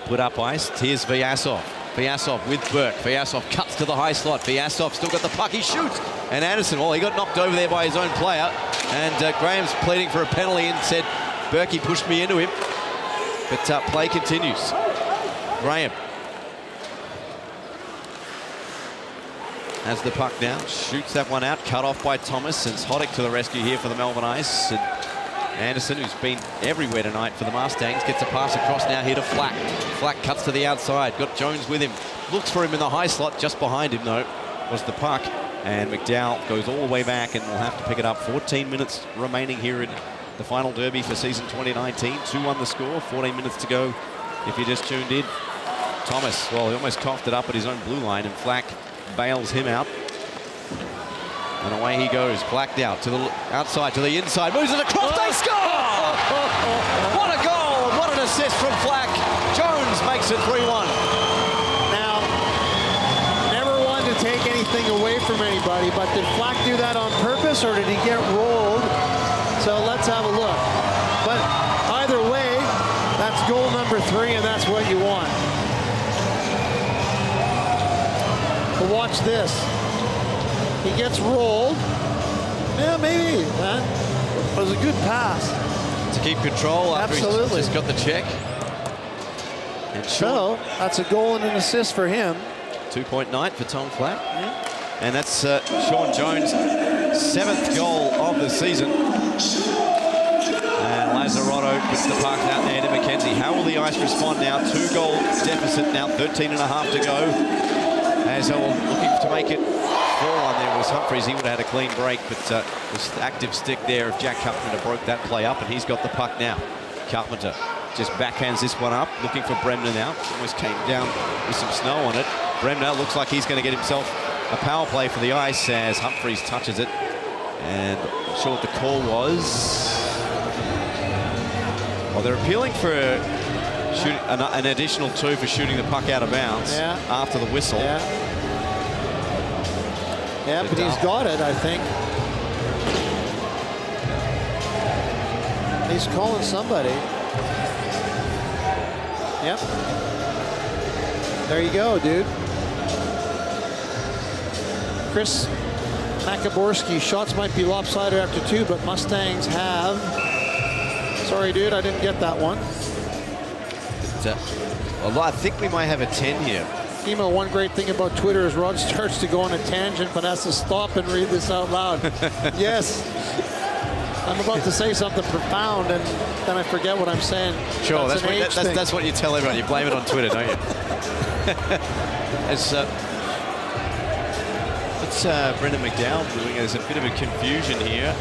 Put up ice. Here's Vyasov. Vyasov with Burke. Vyasov cuts to the high slot. Vyasov still got the puck. He shoots. And Anderson, well, he got knocked over there by his own player. And Graham's pleading for a penalty and said, Burke pushed me into him. But play continues. Graham has the puck down, shoots that one out, cut off by Thomas, and Hoddick to the rescue here for the Melbourne Ice. And Anderson, who's been everywhere tonight for the Mustangs, gets a pass across now here to Flack. Flack cuts to the outside, got Jones with him, looks for him in the high slot. Just behind him, though, was the puck. And McDowell goes all the way back and will have to pick it up. 14 minutes remaining here in the final derby for season 2019. 2-1 the score, 14 minutes to go if you just tuned in. Thomas, well, he almost coughed it up at his own blue line, and Flack bails him out. And away he goes, blacked out to the outside, to the inside, moves it across, they score! What a goal, what an assist from Flack. Jones makes it 3-1. Now, never wanted to take anything away from anybody, but did Flack do that on purpose, or did he get rolled? So let's have a look. But either way, that's goal number 3, and that's what you want. But watch this. He gets rolled. Yeah, maybe. That was a good pass. To keep control after Absolutely. he's just got the check. And So, that's a goal and an assist for him. 2-point night for Tom Flack. Yeah. And that's Sean Jones' 7th goal of the season. And Lazzarotto puts the puck out there to McKenzie. How will the Ice respond now? 2-goal deficit now, 13.5 to go. As they're looking to make it 4-1 there was Humphries. He would have had a clean break, but this active stick there of Jack Carpenter broke that play up, and he's got the puck now. Carpenter just backhands this one up, looking for Bremner now. Almost came down with some snow on it. Bremner looks like he's going to get himself a power play for the Ice as Humphries touches it. And I'm not sure what the call was. Well, they're appealing for an additional 2 for shooting the puck out of bounds after the whistle. Yeah, but he's got it, I think. He's calling somebody. Yep. There you go, dude. Chris Makaborski, shots might be lopsided after 2, but Mustangs have. Sorry, dude, I didn't get that one. Well, I think we might have a 10 here. Emo, one great thing about Twitter is Rod starts to go on a tangent, but has to stop and read this out loud. Yes. I'm about to say something profound, and then I forget what I'm saying. Sure, that's what you tell everyone. You blame it on Twitter, don't you? It's Brendan McDowell doing. There's a bit of a confusion here.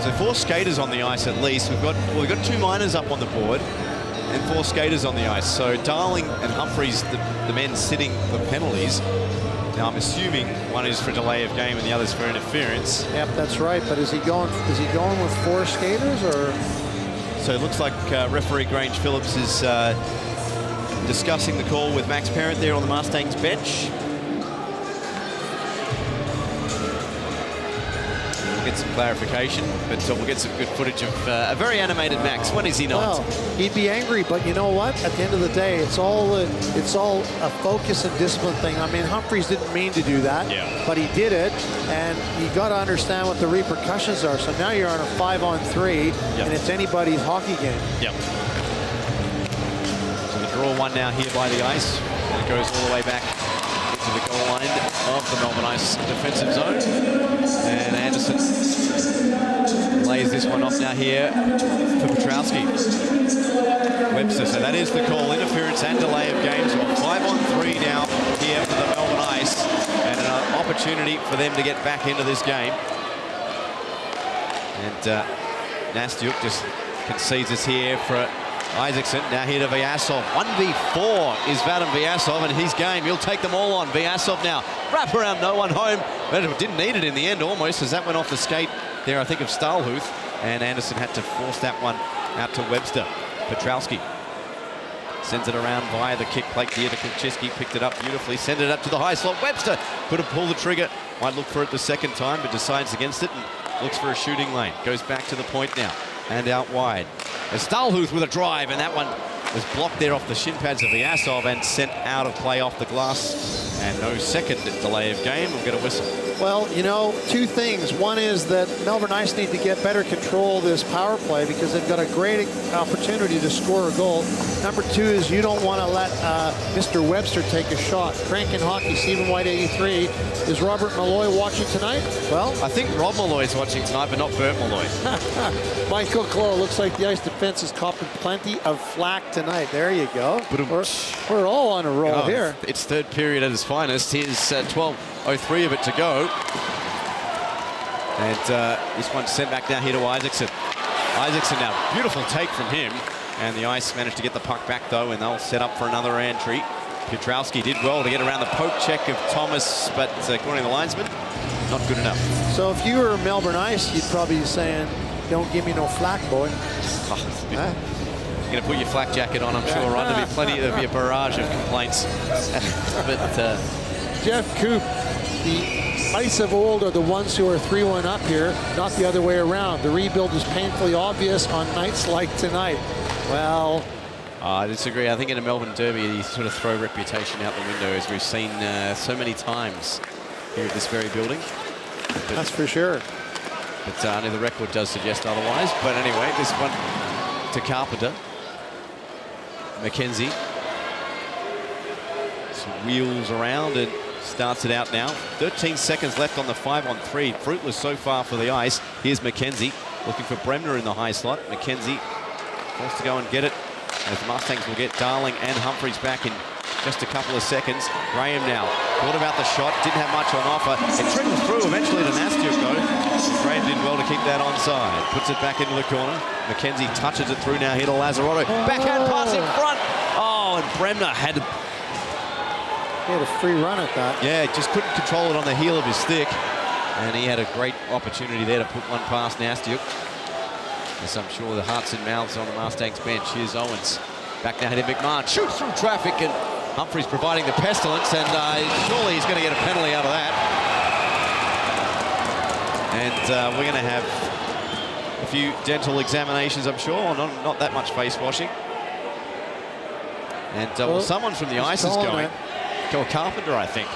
So 4 skaters on the ice at least. We've got 2 minors up on the board and 4 skaters on the ice. So Darling and Humphries, the men sitting the penalties. Now I'm assuming one is for delay of game and the other's for interference. Yep, that's right. But is he going with 4 skaters, or? So it looks like referee Grange Phillips is discussing the call with Max Parent there on the Mustangs bench. We'll get some clarification, but we'll get some good footage of a very animated Max. When is he not? Well, he'd be angry, but you know what? At the end of the day, it's all a focus and discipline thing. I mean, Humphries didn't mean to do that, but he did it, and you got to understand what the repercussions are. So now you're on a 5-on-3, and it's anybody's hockey game. Yep. So the draw one now here by the ice, and it goes all the way back to the goal line of the Melbourne Ice defensive zone. And Anderson lays this one off now here for Petrowski. Webster, so that is the call, interference and delay of games. 5-on-3 now here for the Melbourne Ice, and an opportunity for them to get back into this game. And Nastyuk just concedes us here for Isaacson. Now here to Vyasov. 1v4 is Vadim Vyasov, and his game. He'll take them all on. Vyasov now. Wrap around, no one home. But it didn't need it in the end almost, as that went off the skate there, I think, of Stahlhuth. And Anderson had to force that one out to Webster. Petrowski sends it around via the kick plate here to Kulchiski. Picked it up beautifully. Send it up to the high slot. Webster could have pulled the trigger. Might look for it the second time, but decides against it and looks for a shooting lane. Goes back to the point now and out wide. As Stahlhuth with a drive, and that one was blocked there off the shin pads of the Asov and sent out of play off the glass. And no second delay of game. We'll get a whistle. Well, you know, two things. One is that Melbourne Ice need to get better control of this power play because they've got a great opportunity to score a goal. Number two is you don't want to let Mr. Webster take a shot. Crankin' Hockey, Stephen White 83. Is Robert Malloy watching tonight? Well, I think Rob Malloy's watching tonight, but not Bert Malloy. Michael Clough, looks like the Ice defense is copping plenty of flack tonight. There you go. We're all on a roll here. It's third period at its finest. Here's 12:03 of it to go. And this one's sent back down here to Isaacson. Isaacson now, beautiful take from him. And the Ice managed to get the puck back, though, and they'll set up for another entry. Pietrowski did well to get around the poke check of Thomas, but according to the linesman, not good enough. So if you were Melbourne Ice, you'd probably be saying, don't give me no flack, boy. You're going to put your flak jacket on, I'm sure, Ron. There'll be a barrage of complaints. But Jeff Coop, the Ice of old are the ones who are 3-1 up here, not the other way around. The rebuild is painfully obvious on nights like tonight. Well, I disagree. I think in a Melbourne derby, you sort of throw reputation out the window, as we've seen so many times here at this very building. That's for sure. But only the record does suggest otherwise. But anyway, this one to Carpenter. McKenzie. Some wheels around and starts it out now. 13 seconds left on the 5-on-3. Fruitless so far for the Ice. Here's McKenzie looking for Bremner in the high slot. McKenzie forced to go and get it, as the Mustangs will get Darling and Humphreys back in just a couple of seconds. Graham now thought about the shot, didn't have much on offer. It trickles through eventually to Nastiuk, though. Graham did well to keep that onside. Puts it back into the corner. McKenzie touches it through now here to Lazzarotto. Backhand pass in front. Oh, and Bremner had a free run at that. Yeah, just couldn't control it on the heel of his stick. And he had a great opportunity there to put one past Nastiuk. As I'm sure the hearts and mouths on the Mustangs bench. Here's Owens. Back now to McMahon. Shoots through traffic, and Humphreys providing the pestilence, and surely he's going to get a penalty out of that. And we're going to have a few dental examinations, I'm sure. Not that much face washing. And well, someone from the Ice is going. Carpenter, I think.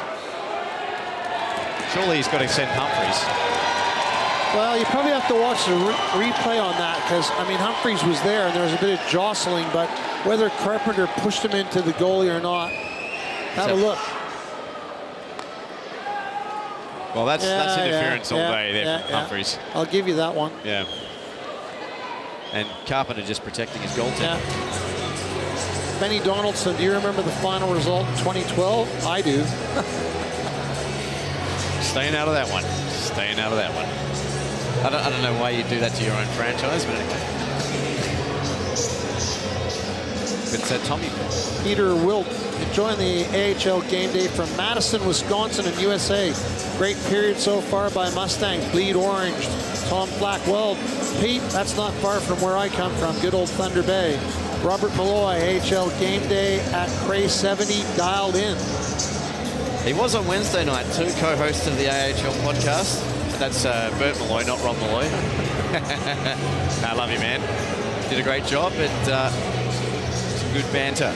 Surely he's got to send Humphreys. Well, you probably have to watch the replay on that, because, I mean, Humphreys was there and there was a bit of jostling, but whether Carpenter pushed him into the goalie or not, have a look. Well, that's interference all day there from Humphreys. I'll give you that one. Yeah. And Carpenter just protecting his goaltender. Yeah. Benny Donaldson, do you remember the final result in 2012? I do. Staying out of that one. Staying out of that one. I don't know why you do that to your own franchise, but anyway. But Tommy. Peter Wilt enjoying the AHL game day from Madison, Wisconsin and USA. Great period so far by Mustangs. Bleed orange. Tom Flack. Well, Pete, that's not far from where I come from. Good old Thunder Bay. Robert Malloy, AHL game day at Cray 70, dialed in. He was on Wednesday night too, co-host of the AHL podcast. That's Bert Malloy, not Rob Malloy. I love you, man. Did a great job, but some good banter.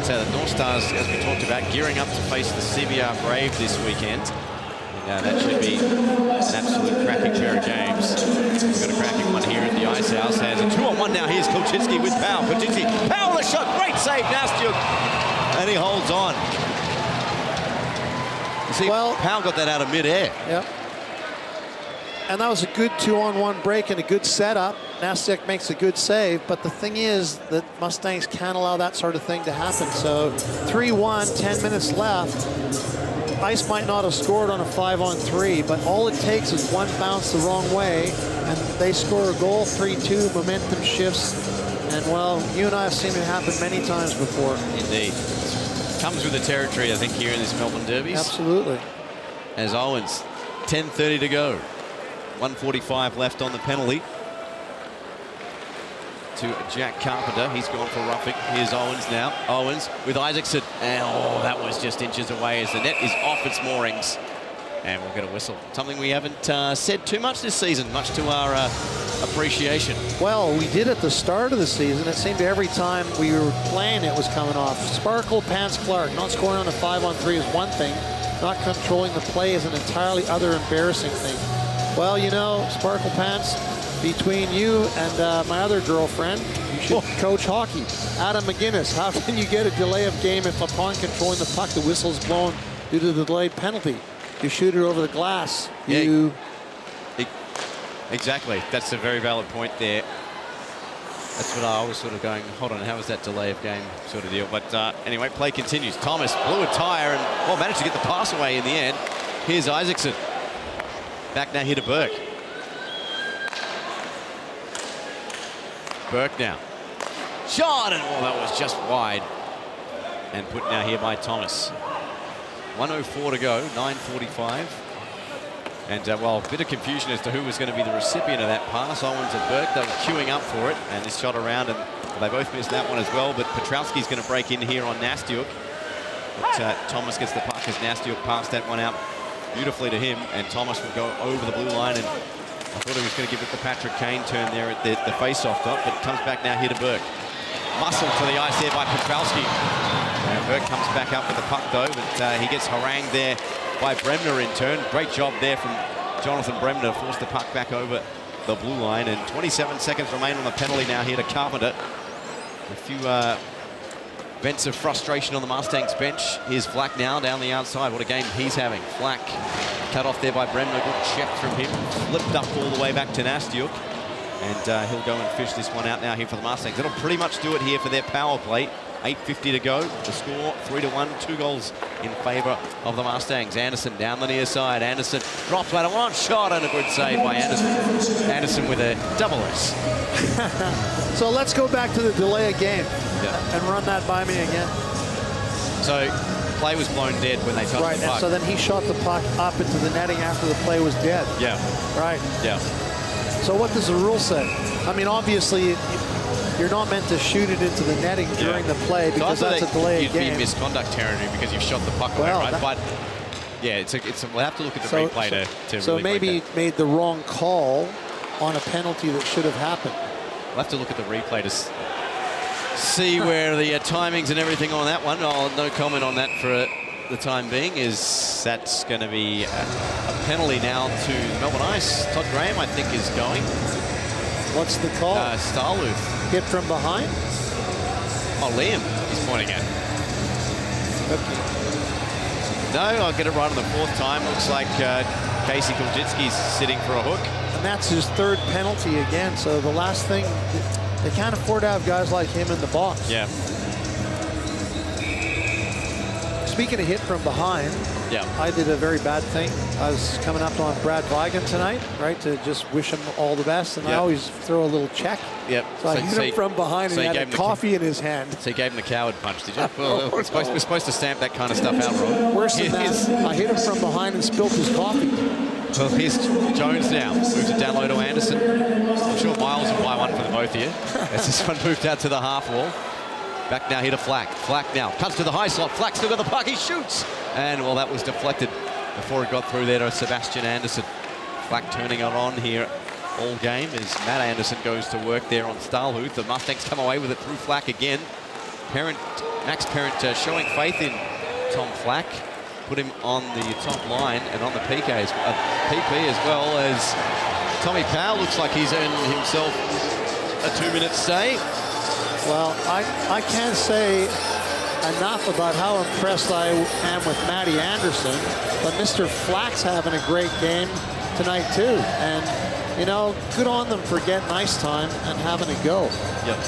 So the North Stars, as we talked about, gearing up to face the CBR Brave this weekend. And that should be an absolute cracking pair of games. We've got a cracking one here at the Ice House. There's a 2-on-1 now. Here's Kulczynski with Powell. Kulczynski, Powell, the shot, great save, Nastiuk. And he holds on. You see, Powell got that out of midair. Yep. And that was a good 2-on-1 break and a good setup. Nastiuk makes a good save, but the thing is that Mustangs can't allow that sort of thing to happen. So 3-1, 10 minutes left. Ice might not have scored on a 5-on-3, but all it takes is one bounce the wrong way, and they score a goal, 3-2, momentum shifts. And, well, you and I have seen it happen many times before. Indeed. Comes with the territory, I think, here in this Melbourne derbies. Absolutely. As Owens, 10:30 to go. 1:45 left on the penalty. To Jack Carpenter. He's gone for roughing. Here's Owens now. Owens with Isaacson. And, oh, that was just inches away as the net is off its moorings. And we'll get a whistle. Something we haven't said too much this season, much to our appreciation. Well, we did at the start of the season. It seemed every time we were playing it was coming off. Sparkle Pants Clark, not scoring on a 5-on-3 is one thing. Not controlling the play is an entirely other embarrassing thing. Well, you know, Sparkle Pants, between you and my other girlfriend, you should coach hockey. Adam McGinnis, how can you get a delay of game if upon controlling the puck, the whistle's blown due to the delayed penalty? You shoot it over the glass. You... Exactly. That's a very valid point there. That's what I was sort of going, hold on, how was that delay of game sort of deal? But anyway, play continues. Thomas blew a tire and managed to get the pass away in the end. Here's Isaacson. Back now here to Burke. Burke now. Shot, and that was just wide. And put now here by Thomas. 1:04 to go, 9:45. And, well, a bit of confusion as to who was going to be the recipient of that pass. Owens and Burke, they were queuing up for it. And this shot around, and they both missed that one as well. But Petrowski's going to break in here on Nastiuk. But Thomas gets the puck as Nastiuk passed that one out beautifully to him. And Thomas will go over the blue line. And I thought he was going to give it the Patrick Kane turn there at the face-off dot. But it comes back now here to Burke. Muscle to the ice there by Petrowski. And Burke comes back up with the puck, though. But he gets harangued there by Bremner in turn. Great job there from Jonathan Bremner to force the puck back over the blue line. And 27 seconds remain on the penalty now here to Carpenter. A few vents of frustration on the Mustangs bench. Here's Flack now down the outside. What a game he's having. Flack cut off there by Bremner. Good check from him. Flipped up all the way back to Nastiuk. And he'll go and fish this one out now here for the Mustangs. That'll pretty much do it here for their power play. 8:50 to go. The score 3-1. 2 goals in favour of the Mustangs. Anderson down the near side. Anderson drops one shot and a good save by Anderson. Anderson with a double S. So let's go back to the delay of game and run that by me again. So play was blown dead when they touched the puck. And so then he shot the puck up into the netting after the play was dead. Yeah. Right. Yeah. So what does the rule say? I mean, obviously, you're not meant to shoot it into the netting during the play because that's a delay of game. You'd be misconduct territory because you've shot the puck away, right? But yeah, we'll have to look at the replay to so really maybe made the wrong call on a penalty that should have happened. We'll have to look at the replay to see where the timings and everything on that one. No comment on that for the time being. That's going to be a penalty now to Melbourne Ice. Todd Graham, I think, is going. What's the call? Starluth. Hit from behind? Oh, Liam he's pointing at. Okay. No, I'll get it right on the 4th time. Looks like Casey Kuljitsky's sitting for a hook. And that's his 3rd penalty again. So the last thing, they can't afford to have guys like him in the box. Yeah. Speaking of hit from behind, I did a very bad thing. I was coming up on Brad Vigan tonight, right, to just wish him all the best, and I always throw a little check. Yep. So I hit him from behind, and he had a coffee in his hand. So you gave him the coward punch, did you? Well, we're supposed to stamp that kind of stuff out, Rob. Worse than that, I hit him from behind and spilt his coffee. Well, here's Jones now. Moves it down low to Anderson. I'm sure Miles will buy one for the both of you. As this one moved out to the half wall. Back now here to Flack. Flack now cuts to the high slot. Flack still got the puck. He shoots. And, well, that was deflected before it got through there to Sebastian Anderson. Flack turning it on here all game as Matt Anderson goes to work there on Starluth. The Mustangs come away with it through Flack again. Max Parent showing faith in Tom Flack. Put him on the top line and on the PP as well as Tommy Powell. Looks like he's earned himself a 2-minute stay. Well, I can't say enough about how impressed I am with Matty Anderson, but Mr. Flack's having a great game tonight too. And, you know, good on them for getting ice time and having a go. Yep.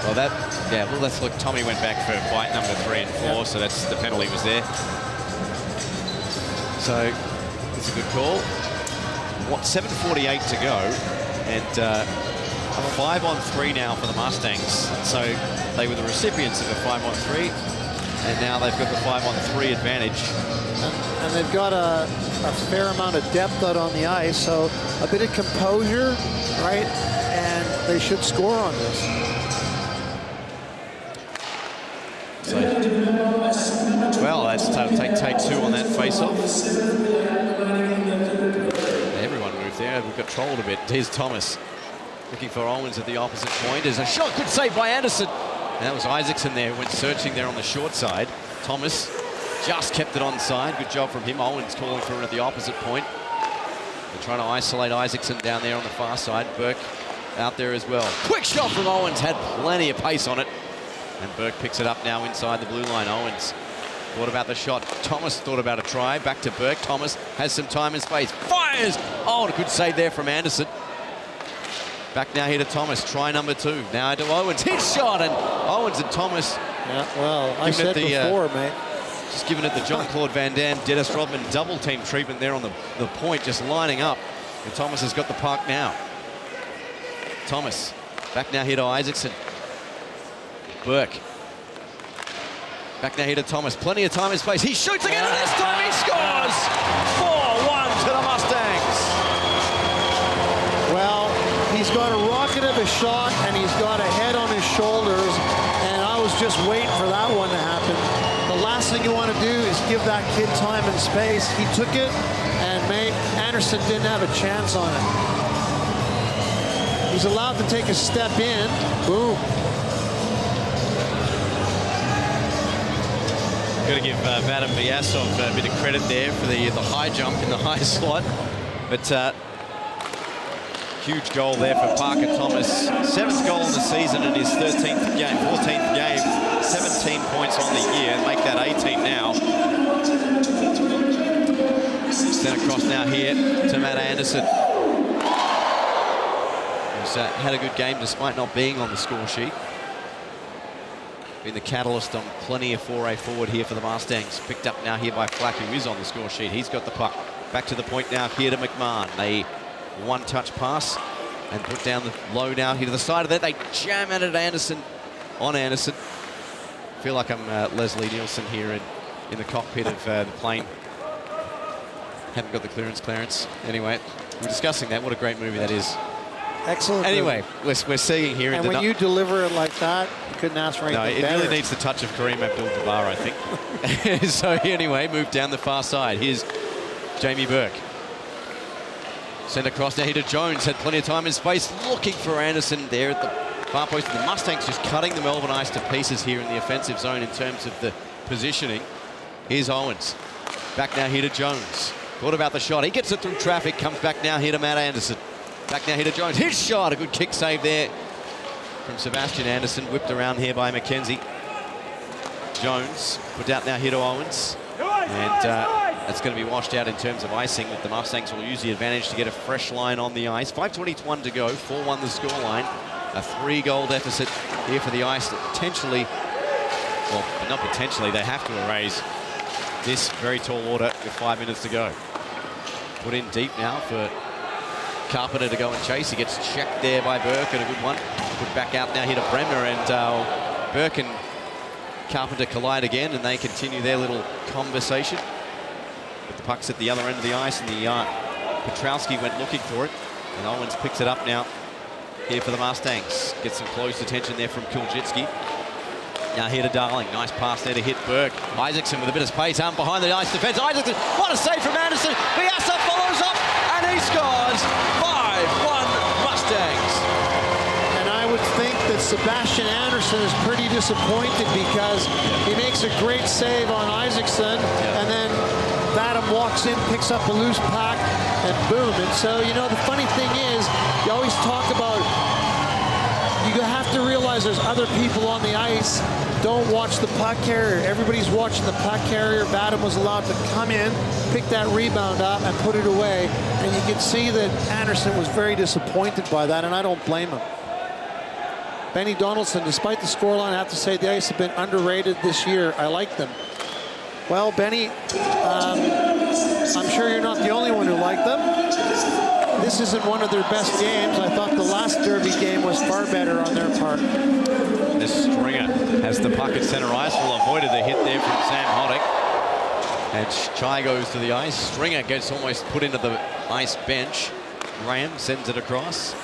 Well, let's look. Tommy went back for bite number 3 and 4, so that's the penalty was there. So it's a good call. 7:48 to go, and 5-on-3 now for the Mustangs. So they were the recipients of a 5-on-3, and now they've got the 5-on-3 advantage. And they've got a fair amount of depth out on the ice, so a bit of composure, right? And they should score on this. So, well, that's take 2 on that face-off. Everyone moved there. We've got trolled a bit. Here's Thomas looking for Owens at the opposite point. There's a shot. Good save by Anderson. And that was Isaacson there who went searching there on the short side. Thomas just kept it onside. Good job from him. Owens calling for it at the opposite point. They're trying to isolate Isaacson down there on the far side. Burke out there as well. Quick shot from Owens. Had plenty of pace on it. And Burke picks it up now inside the blue line. Owens thought about the shot. Thomas thought about a try. Back to Burke. Thomas has some time and space. Fires! Oh, a good save there from Anderson. Back now here to Thomas. Try number 2. Now to Owens. Hit shot! And Owens and Thomas. Yeah, well, I said before, mate. Just giving it the Jean-Claude Van Damme, Dennis Rodman double team treatment there on the point, just lining up. And Thomas has got the puck now. Thomas. Back now here to Isaacson. Burke. Back now here to Thomas. Plenty of time and space. He shoots again, and this time he scores! 4-1 to the Mustangs. Well, he's got a rocket of a shot, and he's got a head on his shoulders, and I was just waiting for that one to happen. The last thing you want to do is give that kid time and space. He took it, and Anderson didn't have a chance on it. He's allowed to take a step in. Boom. Got to give Vadim Vyasov a bit of credit there for the high jump in the high slot. But huge goal there for Parker Thomas. 7th goal of the season in his 13th game, 14th game. 17 points on the year. Make that 18 now. Sent across now here to Matt Anderson. Who's had a good game despite not being on the score sheet. Been the catalyst on plenty of foray forward here for the Mustangs. Picked up now here by Flack, who is on the score sheet. He's got the puck. Back to the point now here to McMahon. A one-touch pass and put down the low now here to the side of that. They jam at it, Anderson. On Anderson. I feel like I'm Leslie Nielsen here in the cockpit of the plane. Haven't got the clearance. Anyway, we're discussing that. What a great movie that is. Excellent. Anyway, we're seeing here. And when you deliver it like that, you couldn't ask for anything better. No, it really needs the touch of Kareem Abdul-Jabbar, I think. So anyway, move down the far side. Here's Jamie Burke. Send across now here to Jones. Had plenty of time and space. Looking for Anderson there at the far post. The Mustangs just cutting the Melbourne Ice to pieces here in the offensive zone in terms of the positioning. Here's Owens. Back now here to Jones. Thought about the shot. He gets it through traffic. Comes back now here to Matt Anderson. Back now here to Jones. His shot. A good kick save there from Sebastian Anderson. Whipped around here by McKenzie. Jones put out now here to Owens. And that's going to be washed out in terms of icing. But the Mustangs will use the advantage to get a fresh line on the ice. 5:21 to go. 4-1 the scoreline. A 3-goal deficit here for the Ice that potentially, well, not potentially, they have to erase this very tall order with 5 minutes to go. Put in deep now for Carpenter to go and chase. He gets checked there by Burke, and a good one. Put back out now here to Bremner, and Burke and Carpenter collide again, and they continue their little conversation. But the puck's at the other end of the ice, and the Petrowski went looking for it, and Owens picks it up now here for the Mustangs. Gets some close attention there from Kuljitsky. Now here to Darling. Nice pass there to hit Burke. Isaacson with a bit of space out behind the ice defense. Isaacson, what a save from Anderson. Vyasa follows up, and he scores. 5-1 Mustangs. And I would think that Sebastian Anderson is pretty disappointed because he makes a great save on Isaacson, and then Vadim walks in, picks up a loose puck, and boom. And so, you know, the funny thing is, you always talk about, you have to realize there's other people on the ice. Don't watch the puck carrier. Everybody's watching the puck carrier. Vadim was allowed to come in, pick that rebound up, and put it away. And you can see that Anderson was very disappointed by that, and I don't blame him. Benny Donaldson, despite the scoreline, I have to say the Ice have been underrated this year. I like them. Well, Benny, I'm sure you're not the only one who liked them. This isn't one of their best games. I thought the last Derby game was far better on their part. This Stringer has the puck at center ice. Will avoided the hit there from Sam Hoddick. And Chai goes to the ice. Stringer gets almost put into the ice bench. Graham sends it across.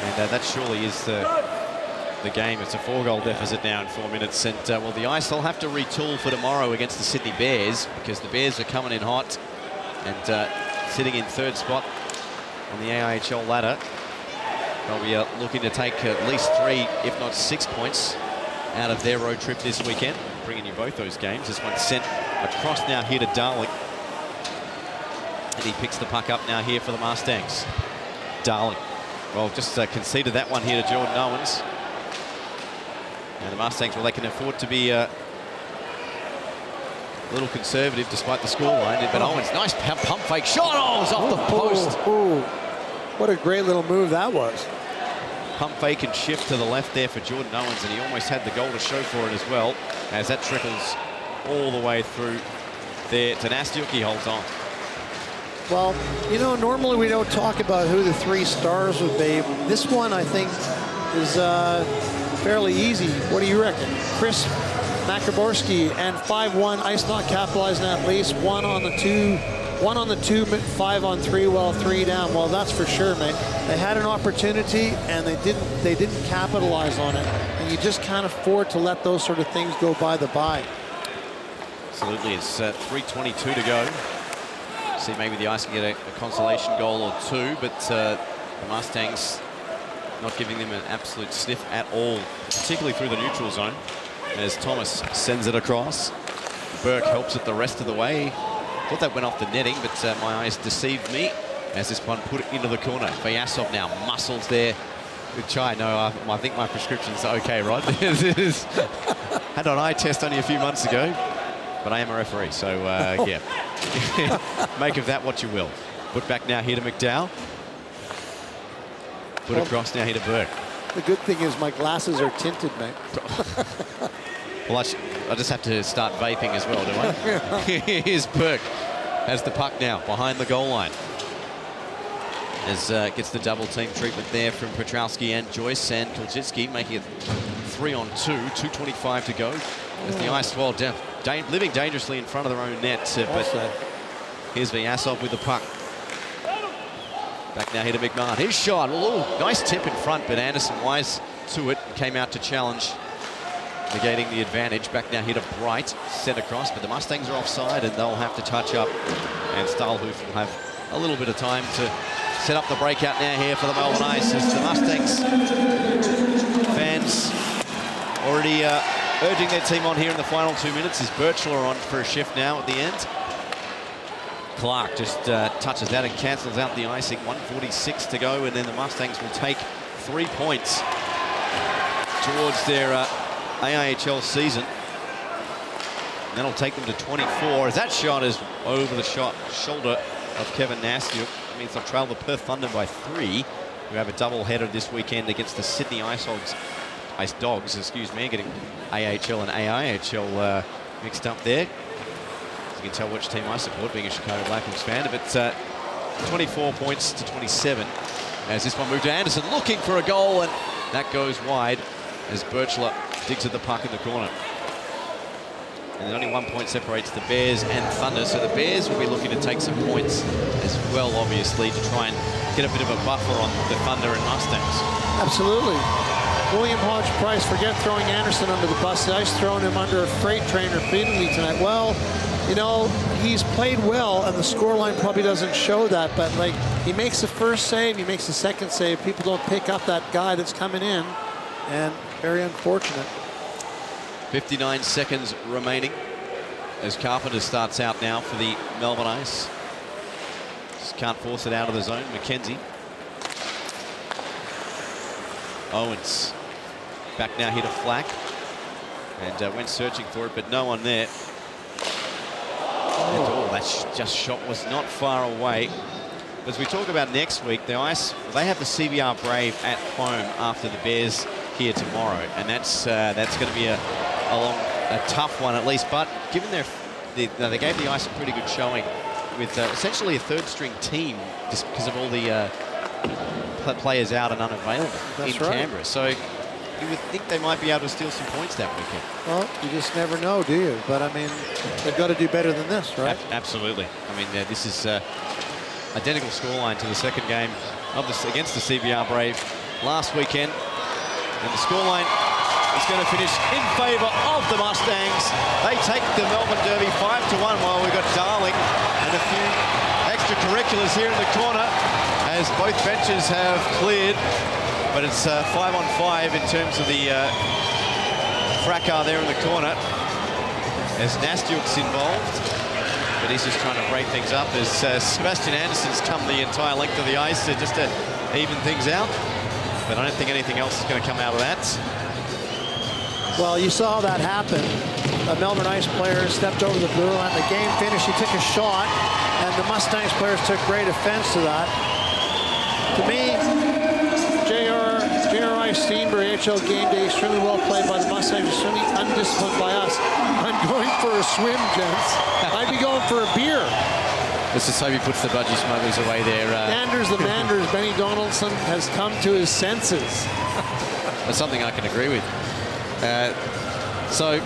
And that surely is the the game. It's a 4-goal deficit now in 4 minutes. And, well, the Ice will have to retool for tomorrow against the Sydney Bears because the Bears are coming in hot and sitting in 3rd spot on the AIHL ladder. They'll be looking to take at least 3, if not 6 points out of their road trip this weekend. Bringing you both those games. This one's sent across now here to Darling. And he picks the puck up now here for the Mustangs. Darling. Well, just conceded that one here to Jordan Owens. And the Mustangs, well, they can afford to be a little conservative despite the scoreline. But Owens, nice pump fake shot. Oh, it's off the post. What a great little move that was. Pump fake and shift to the left there for Jordan Owens, and he almost had the goal to show for it as well, as that trickles all the way through there to Nastyuk. He holds on. Well, you know, normally we don't talk about who the 3 stars would be. This one, I think, is fairly easy. What do you reckon? Chris Makaborski and 5-1, Ice not capitalizing at least. 1 on the 2, 5 on 3, well, 3 down. Well, that's for sure, mate. They had an opportunity and they didn't capitalize on it. And you just can't afford to let those sort of things go by the by. Absolutely. It's 3:22 to go. See, maybe the Ice can get a consolation goal or 2, but the Mustangs not giving them an absolute sniff at all, particularly through the neutral zone, as Thomas sends it across. Burke helps it the rest of the way. Thought that went off the netting, but my eyes deceived me as this one put it into the corner. Vyasov now muscles there with Chai. No, I think my prescription's okay, Rod. Had an eye test only a few months ago, but I am a referee, so yeah. Make of that what you will. Put back now here to McDowell. Put across now here to Burke. The good thing is my glasses are tinted, mate. Well, I just have to start vaping as well, do I? Here's Burke. Has the puck now behind the goal line. As gets the double team treatment there from Petrowski and Joyce, and Kulczycki making it 3-on-2, 2:25 to go. As the Ice, well, living dangerously in front of their own net. But here's Vyasov with the puck. Back now here to McMahon. His shot. Well, nice tip in front, but Anderson wise to it. Came out to challenge, negating the advantage. Back now here to Bright. Sent across, but the Mustangs are offside and they'll have to touch up. And Stahlhoof will have a little bit of time to set up the breakout now here for the Melbourne Ice, as the Mustangs fans already urging their team on here in the final 2 minutes. Is Birchler on for a shift now at the end. Clark just touches that and cancels out the icing. 1:46 to go, and then the Mustangs will take 3 points towards their AIHL season. And that'll take them to 24, as that shot is over the shoulder of Kevin Nastyuk. That means they'll trail the Perth Thunder by 3, who have a double-header this weekend against the Sydney Ice Dogs, excuse me, getting AHL and AIHL mixed up there. You can tell which team I support, being a Chicago Blackhawks fan. But 24 points to 27 as this one moved to Anderson, looking for a goal, and that goes wide as Birchler digs at the puck in the corner. And then only 1 point separates the Bears and Thunder, so the Bears will be looking to take some points as well, obviously, to try and get a bit of a buffer on the Thunder and Mustangs. Absolutely. William Hodge-Price, forget throwing Anderson under the bus. The Ice throwing him under a freight train repeatedly tonight. Well, you know, he's played well, and the scoreline probably doesn't show that, but like, he makes the first save, he makes the second save. People don't pick up that guy that's coming in, and very unfortunate. 59 seconds remaining as Carpenter starts out now for the Melbourne Ice. Just can't force it out of the zone. McKenzie. Owens. Back now here to Flack. And went searching for it, but no one there. And, that just shot was not far away. As we talk about next week, the Ice, they have the CBR Brave at home after the Bears here tomorrow, and that's going to be a tough one at least. But given they gave the Ice a pretty good showing with essentially a third-string team, just because of all the players out and unavailable in Canberra. So you would think they might be able to steal some points that weekend. Well, you just never know, do you? But I mean, they've got to do better than this, right? Absolutely. I mean, this is identical scoreline to the second game of against the CBR Brave last weekend. And the scoreline is going to finish in favour of the Mustangs. They take the Melbourne Derby 5-1, while we've got Darling and a few extracurriculars here in the corner as both benches have cleared. But it's 5-on-5 in terms of the fracas there in the corner as Nastiuk's involved. But he's just trying to break things up as Sebastian Anderson's come the entire length of the ice just to even things out. But I don't think anything else is going to come out of that. Well, you saw that happen. A Melbourne Ice player stepped over the blue line. The game finished. He took a shot, and the Mustangs players took great offense to that. To me, J.R.I. Steenbury, HL game day, extremely well played by the Mustangs, extremely undisciplined by us. I'm going for a swim, gents. I'd be going for a beer. Let's just hope he puts the budgie smugglers away there. Anders the Manders, Benny Donaldson has come to his senses. That's something I can agree with. So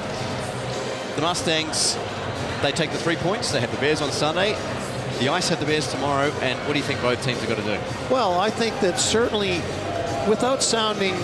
the Mustangs, they take the 3 points. They have the Bears on Sunday. The Ice have the Bears tomorrow. And what do you think both teams have got to do? Well, I think that certainly, without sounding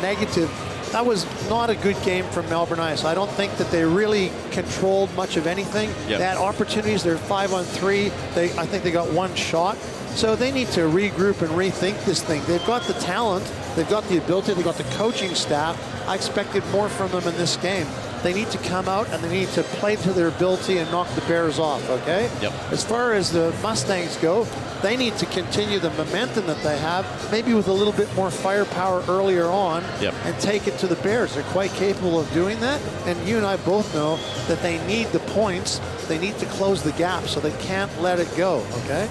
negative, that was not a good game from Melbourne Ice. I don't think that they really controlled much of anything. Yep. They had opportunities. They're 5-on-3. I think they got one shot. So they need to regroup and rethink this thing. They've got the talent. They've got the ability. They've got the coaching staff. I expected more from them in this game. They need to come out and they need to play to their ability and knock the Bears off, okay? Yep. As far as the Mustangs go, they need to continue the momentum that they have, maybe with a little bit more firepower earlier on, Yep. and take it to the Bears. They're quite capable of doing that, and you and I both know that they need the points. They need to close the gap, so they can't let it go, okay?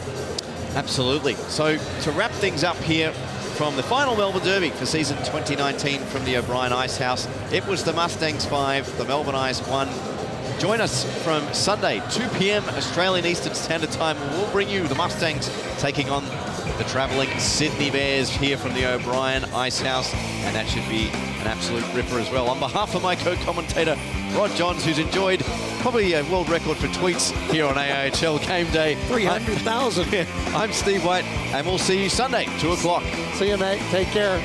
Absolutely. So to wrap things up here from the final Melbourne Derby for season 2019 from the O'Brien Ice House, it was the Mustangs 5, the Melbourne Ice 1. Join us from Sunday, 2 p.m. Australian Eastern Standard Time. We'll bring you the Mustangs taking on the travelling Sydney Bears here from the O'Brien Ice House, and that should be an absolute ripper as well. On behalf of my co-commentator, Rod Johns, who's enjoyed probably a world record for tweets here on AIHL Game Day. 300,000. I'm Steve White, and we'll see you Sunday, 2 o'clock. See you, mate. Take care.